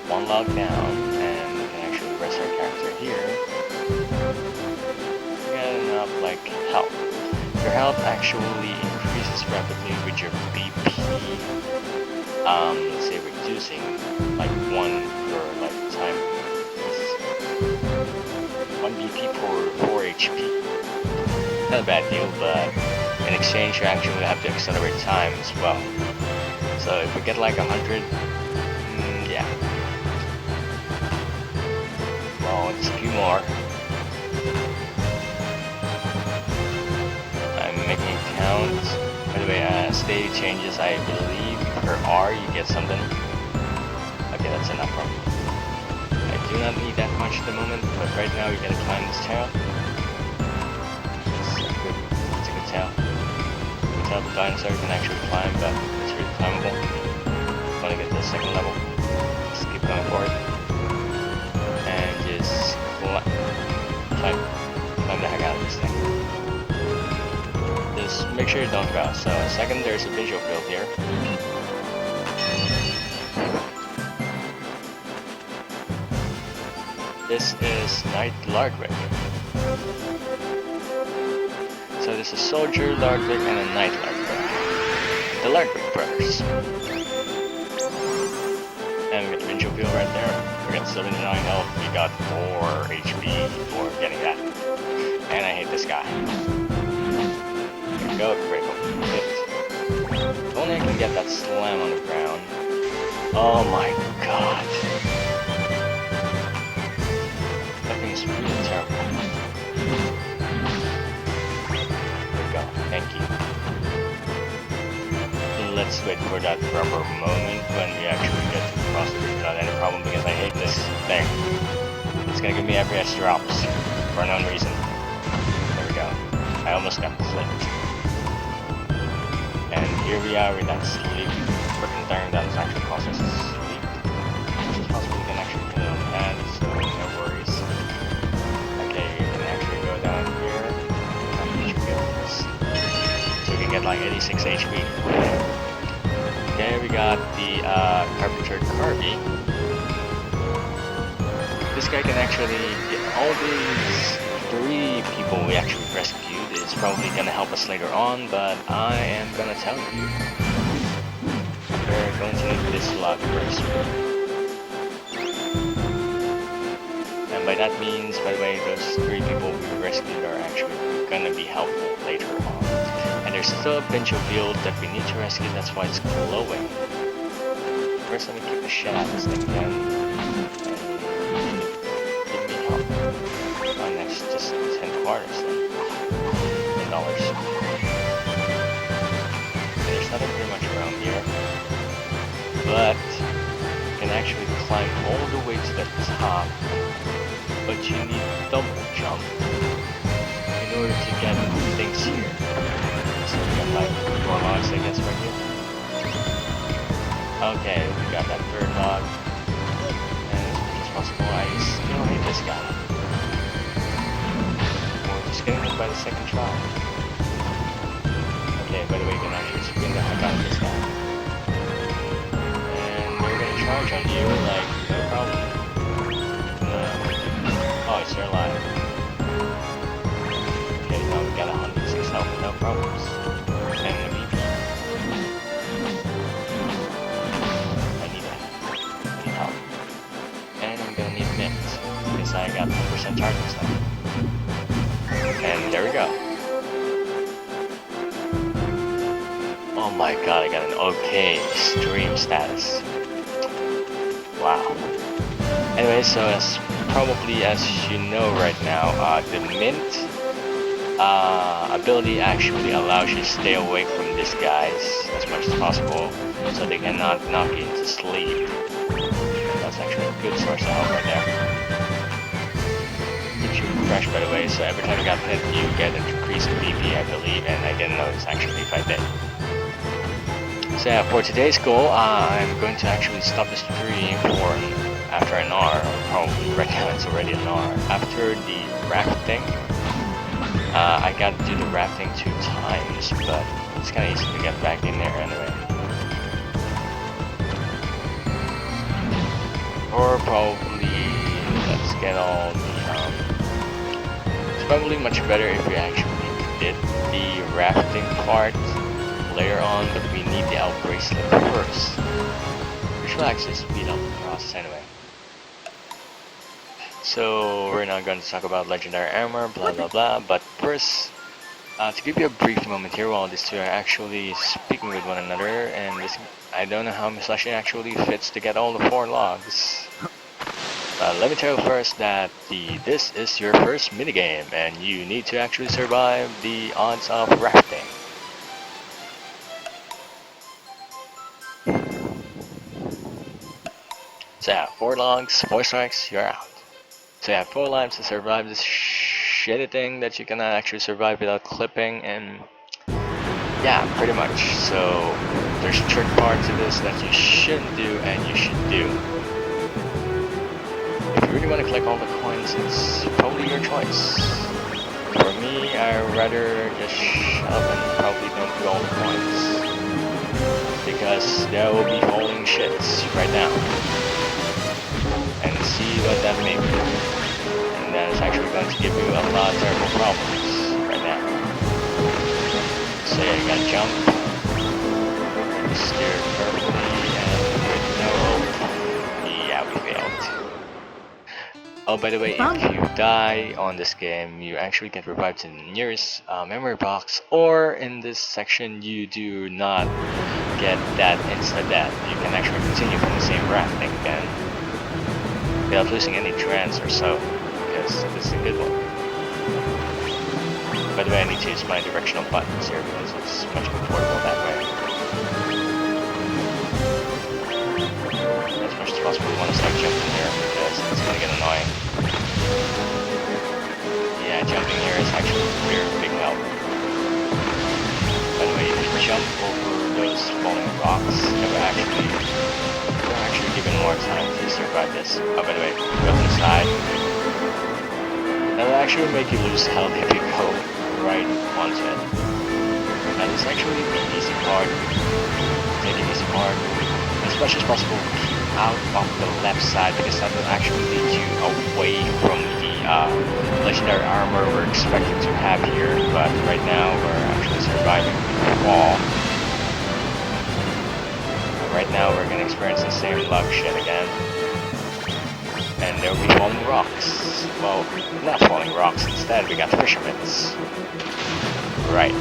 One log down, and we can actually rest our character here. Get enough, like, health. Your health actually increases rapidly with your BP, let's say reducing, like 1 per, like, time. 1 BP per 4 HP. Not a bad deal, but in exchange you actually have to accelerate time as well. So if we get like 100, yeah. Well, it's a few more. I'm making it count. By the way, state changes, I believe per R you get something. Okay, that's enough for me. I do not need that much at the moment, but right now we gotta climb this tail. It's a good tail. You can tell the dinosaur can actually climb, but it's really climbable. Want to get to the second level. Just keep going forward. And just climb the heck out of this thing. Just make sure you don't fail. So, second, there's a visual field here. This is Knight Lardwick. So there's a soldier Lardwick and a Knight Lardwick. The Lardwick brothers. And we got the Pincho Peel right there. We got 79 health, we got 4 HP for getting that. And I hate this guy. There we go, critical hit. If only I can get that slam on the ground. Oh my god. That thing is really terrible. There we go, thank you. Let's wait for that proper moment when we actually get to cross the bridge without any problem, because I hate this thing. It's gonna give me every S drops for an unknown reason. There we go. I almost got clipped. And here we are with that sleep freaking thing that's actually causing us to sleep. It's possible we can actually kill him and so no worries. Okay, we can actually go down here and we should be able to this. So we can get like 86 HP. Okay, we got the Carpenter Carby. This guy can actually get all these 3 people we actually rescued. It's probably gonna help us later on, but I am gonna tell you. We're going to need this log first. And by that means, by the way, those 3 people we rescued are actually gonna be helpful later on. And there's still a Pincho Field that we need to rescue, that's why it's glowing. First, let me kick the shit out of this thing again. And give me help. Oh, next, just 10 quarters then. $10. There's nothing pretty much around here. But, you can actually climb all the way to the top. But you need double jump in order to get things here. So we got like 4 logs, I guess, right here. Okay, we got that 3rd log. And as much as possible, I still hate this guy. We're just getting him by the 2nd try. Okay, by the way, you can actually spin the heck out of this guy. And they're gonna charge on you, like, no problem. Oh, it's still alive. Okay, now we got 106 health, no problems. And the BP. I need help. And I'm gonna need mint, because I got 1% charge this time. And there we go. Oh my god, I got an okay stream status. Wow. Anyway, so as probably as you know right now, the mint ability actually allows you to stay away from these guys as much as possible, so they cannot knock you into sleep. And that's actually a good source of help right there. Keeps you fresh, by the way, so every time you got hit, you get an increased BP, I believe, and I didn't notice actually if I did. So yeah, for today's goal, I'm going to actually stop the stream for after an hour, or probably right now it's already an hour. After the rafting, I got to do the rafting 2 times, but it's kind of easy to get back in there anyway. Or probably, let's get all the, it's probably much better if we actually did the rafting part later on, but we need the out bracelet first, which will actually speed up the process anyway. So we're not going to talk about legendary armor, blah blah blah, but first, to give you a brief moment here while these 2 are actually speaking with one another, and this, I don't know how Musashi actually fits to get all the 4 logs. Let me tell you first that this is your first minigame, and you need to actually survive the odds of rafting. So yeah, 4 logs, 4 strikes, you're out. So you have 4 lives to survive this shitty thing that you cannot actually survive without clipping, and yeah, pretty much. So there's a trick part to this that you shouldn't do and you should do. If you really want to collect all the coins, it's probably your choice. For me, I'd rather just shut up and probably don't do all the coins, because there will be falling shits right now. And see what that may do. And that is actually going to give you a lot of terrible problems right now. So yeah, you gotta jump, steer carefully, and with no hope. Oh, by the way, if you die on this game, you actually get revived to the nearest memory box, or in this section, you do not get that insta-death. You can actually continue from the same rank again without losing any trance or so, because this is a good one. By the way, I need to use my directional buttons here because it's much more portable that way. As much as possible, we want to start jumping here because it's going to get annoying. Yeah, jumping here is actually a very big help. By the way, if you jump over those falling rocks, it will actually give you more time to survive this. Oh, by the way, go to the side. That will actually make you lose health if you go right onto it. And it's actually the easy part. Take an easy part. As much as possible, keep out of the left side because that will actually lead you away from the legendary armor we're expecting to have here. But right now, we're actually surviving the wall. Right now, we're gonna experience the same luck shit again. And there will be falling rocks. Well, not falling rocks, instead we got fishermen's. Right.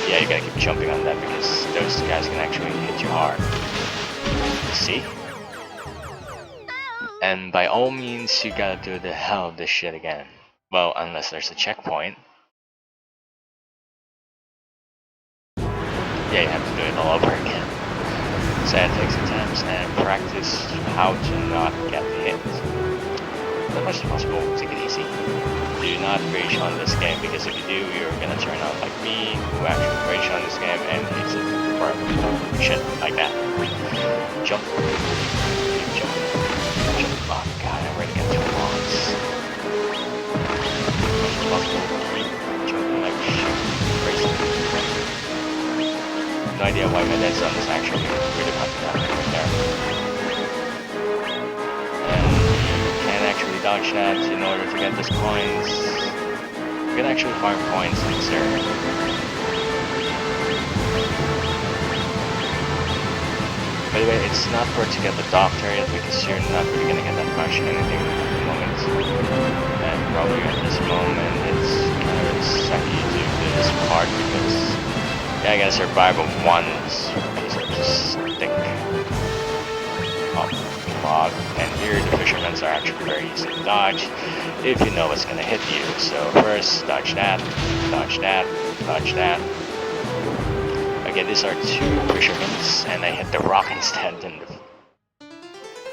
Yeah, you gotta keep jumping on that because those guys can actually hit you hard. See? And by all means, you gotta do the hell of this shit again. Well, unless there's a checkpoint. Yeah, you have to do it all over again. So it takes attempts and practice how to not get hit. As much as possible, take it easy. Do not rage on this game because if you do, you're gonna turn out like me, who actually rage on this game and hates it for shit like that. Jump. Keep jumping. Jump. Oh god, I'm ready to get 2 blocks. As much as possible, keep jumping like shit. Crazy. No idea why my dead zone is actually really popping out right there. And you can actually dodge that in order to get these coins. You can actually farm coins in this area. By the way, it's not for to get the doctor yet because you're not really gonna get that much anything at the moment. And probably at this moment it's kind of sucky to do this part because yeah, I gotta survive on one piece of stick. Oh, log. And here the fishermen are actually very easy to dodge if you know what's gonna hit you. So first, dodge that, dodge that, dodge that. Okay, these are 2 fishermen, and I hit the rock instead than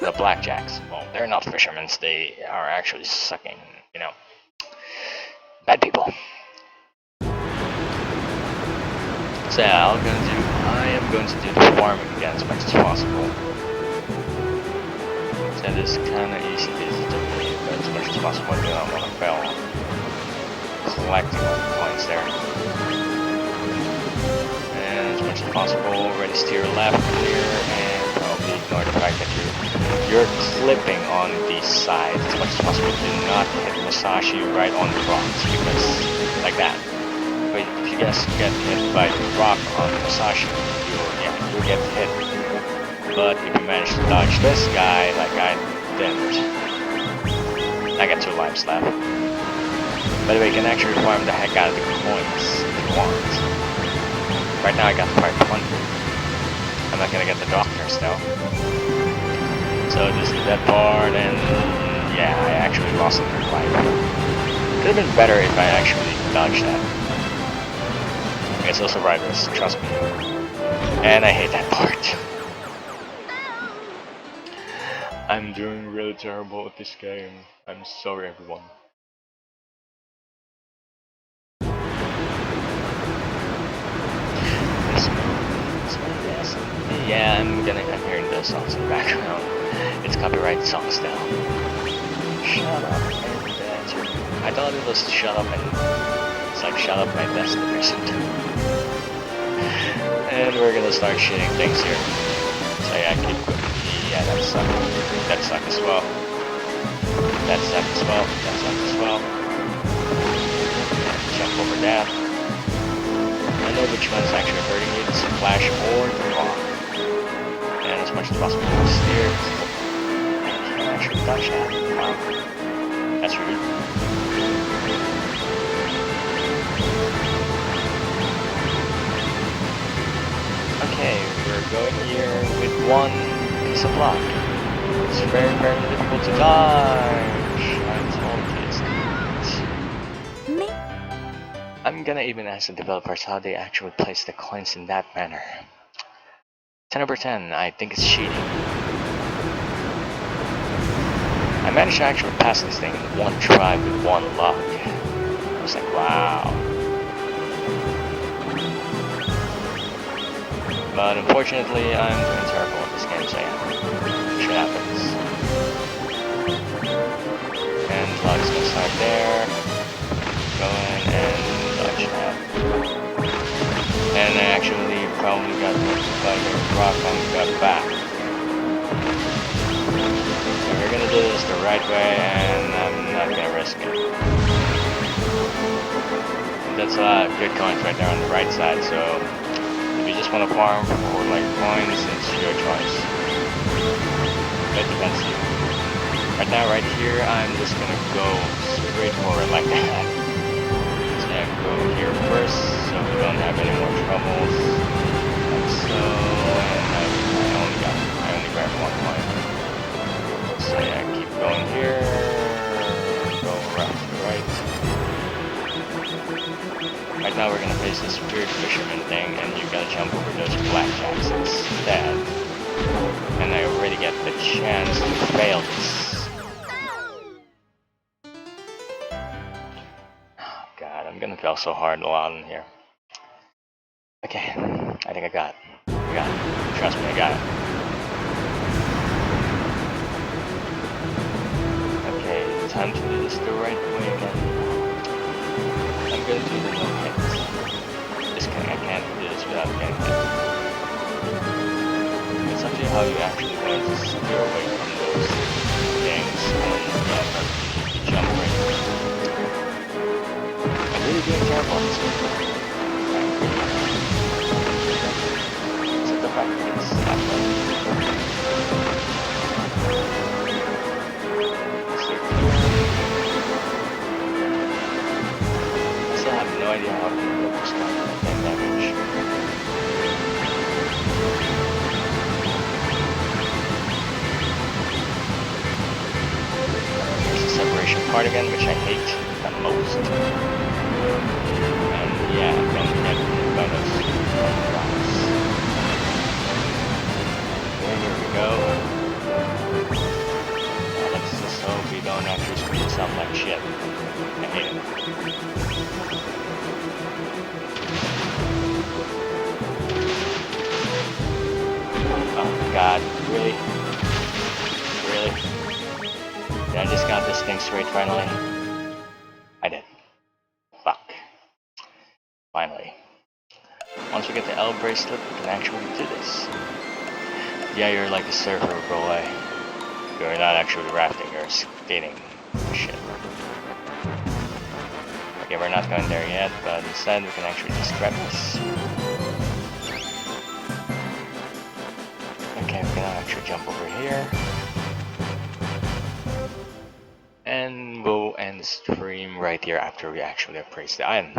the blackjacks. Well, they're not fishermen, they are actually sucking, you know, bad people. So yeah, I am going to do the farming again as much as possible. So this is kinda easy to me, but as much as possible I do not want to fail collecting all the coins there. And as much as possible, ready steer left, clear, and probably ignore the fact that you're clipping on the sides as much as possible. Do not hit Musashi right on the rocks because like that. But if you guys get hit by the rock on Musashi, you'll get hit. But if you manage to dodge this guy, like I didn't, I got 2 lives left. By the way, you can actually farm the heck out of the coins if you want. Right now I got 500. I'm not gonna get the doctors though. So this is that part, and yeah, I actually lost a 3rd life. Could have been better if I actually dodged that. It's also survivors, trust me. And I hate that part. I'm doing really terrible with this game. I'm sorry everyone. Yeah, I'm hearing those songs in the background. It's copyrighted songs now. Shut up and I thought it was shut up and it's like shut up my destiny or something. And we're gonna start shooting things here. So yeah, keep cooking. Yeah, that sucked. That sucked as well. That sucked as well. That sucked as well. And jump over that. I know which one is actually hurting you, the splash or the rock. And as much as possible, steer. actually dodge that. Wow. That's rude. Okay, we're going here with one piece of block. It's very, very difficult to dodge. I'm told it's not. I'm gonna even ask the developers how they actually place the coins in that manner. 10/10, I think it's cheating. I managed to actually pass this thing in one try with one lock. I was like, wow. But unfortunately, I'm doing terrible at this game, so yeah. Shit happens. And the lock's gonna start there. Go in and dodge that. And I actually probably got hit by the rock on got back. So we're gonna do this the right way, and I'm not gonna risk it. That's a lot of good coins right there on the right side, so if you just want to farm for like coins, it's your choice. It depends on you. Right now, right here, I'm just gonna go straight forward like that. So I go here first, so we don't have any more troubles. Like so, and I only grabbed one coin. So yeah, keep going here. Go around to the right. Right now we're gonna face this weird fisherman thing, and you gotta jump over those blackjacks instead. And I already get the chance to fail this. Oh god, I'm gonna fail so hard a lot in here. Okay, I think I got it. I got it. Trust me, I got it. Okay, time to do this the right way again. I'm gonna do the no hits. Just kidding, I can't do this without getting hit. It's up to you how you actually want to steer away from those things and jump right. I'm really being careful on this one. Except the fact that it's not right. I still have no idea how to do this kind of damage. There's the separation part again, which I hate the most. And yeah, don't get hit by those rocks. Okay, here we go. Now let's just hope we don't actually screw this up like shit. I hate it. Oh god, really? Really? Did I just got this thing straight finally? I did. Fuck. Finally. Once we get the L bracelet, we can actually do this. Yeah, you're like a surfer, boy. You're not actually rafting, you're skating. Shit. Okay, we're not going there yet, but instead we can actually just grab this. Okay, we can actually jump over here. And we'll end the stream right here after we actually appraise the item.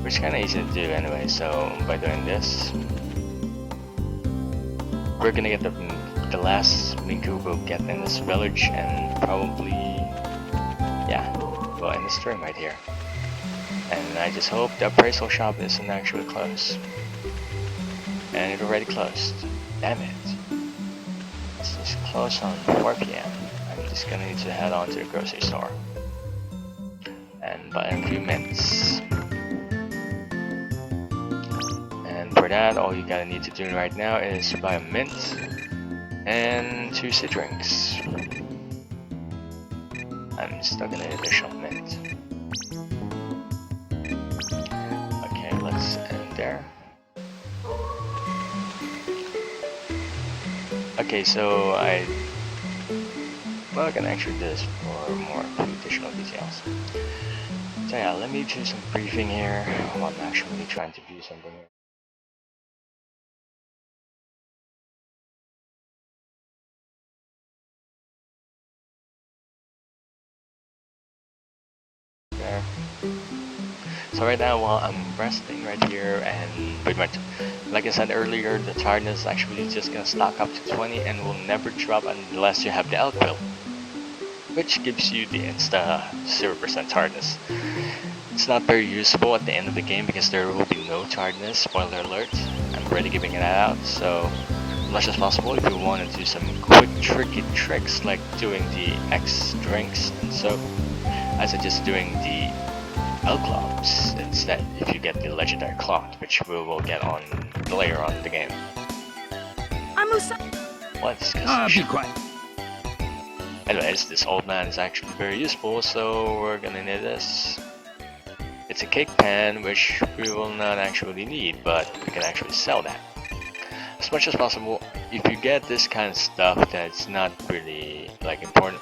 Which is kind of easy to do anyway, so by doing this, we're gonna get the last Minku we'll get in this village, and probably, yeah, we'll end the stream right here. And I just hope the appraisal shop isn't actually closed. And it already closed. Damn it. It's just closed on 4 PM. I'm just gonna need to head on to the grocery store and buy a few mints. And for that, all you gotta need to do right now is buy a mint and 2 drinks. I'm stuck in an additional mint. Okay, let's end there. Okay, so I can actually do this for more additional details. So yeah, let me do some briefing here. I'm actually trying to do something here. So right now, while I'm resting right here, and pretty much, like I said earlier, the tiredness is actually just gonna stock up to 20 and will never drop unless you have the elk pill, which gives you the insta 0% tiredness. It's not very useful at the end of the game because there will be no tiredness, spoiler alert. I'm already giving it out, so as much as possible, if you want to do some quick tricky tricks like doing the X drinks and so, I suggest doing the L clubs instead if you get the legendary cloth, which we will get on later on in the game. I'm Musashi. What? Be quiet. Anyways, this old man is actually very useful, so we're gonna need this. It's a cake pan, which we will not actually need, but we can actually sell that. As much as possible, if you get this kind of stuff that's not really like important,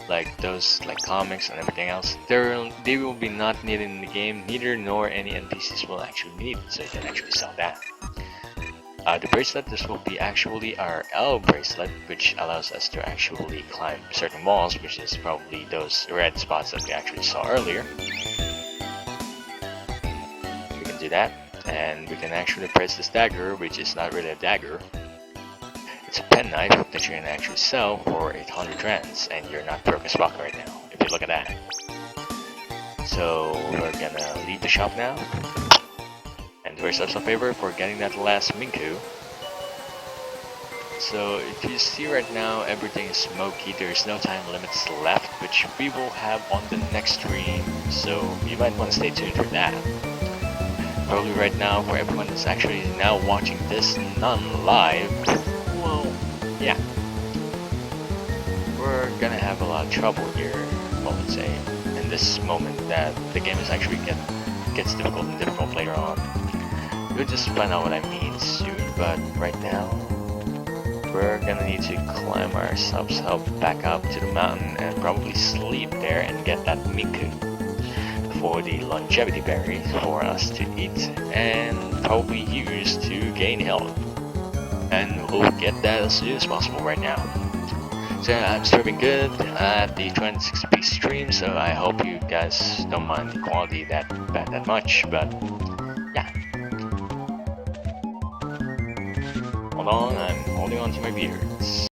like those like comics and everything else, they will be not needed in the game, neither nor any NPCs will actually need it, so you can actually sell that. The bracelet, this will be actually our L bracelet, which allows us to actually climb certain walls, which is probably those red spots that we actually saw earlier. Do that, and we can actually press this dagger, which is not really a dagger. It's a penknife that you can actually sell for 800 rands, and you're not broke as fuck right now, if you look at that. So we're gonna leave the shop now, and do ourselves a favor for getting that last Minku. So if you see right now, everything is smoky, there's no time limits left, which we will have on the next stream, so you might want to stay tuned for that. Probably right now, for everyone that's actually now watching this non-live, well, yeah, we're gonna have a lot of trouble here, well, let's say, in this moment that the game is actually gets difficult and difficult later on. You'll just find out what I mean soon, but right now, we're gonna need to climb ourselves up back up to the mountain and probably sleep there and get that Miku for the longevity berry for us to eat and probably use to gain health, and we'll get that as soon as possible right now. So I'm streaming good at the 2060p stream, so I hope you guys don't mind the quality that much, but yeah. Hold on, I'm holding on to my beards.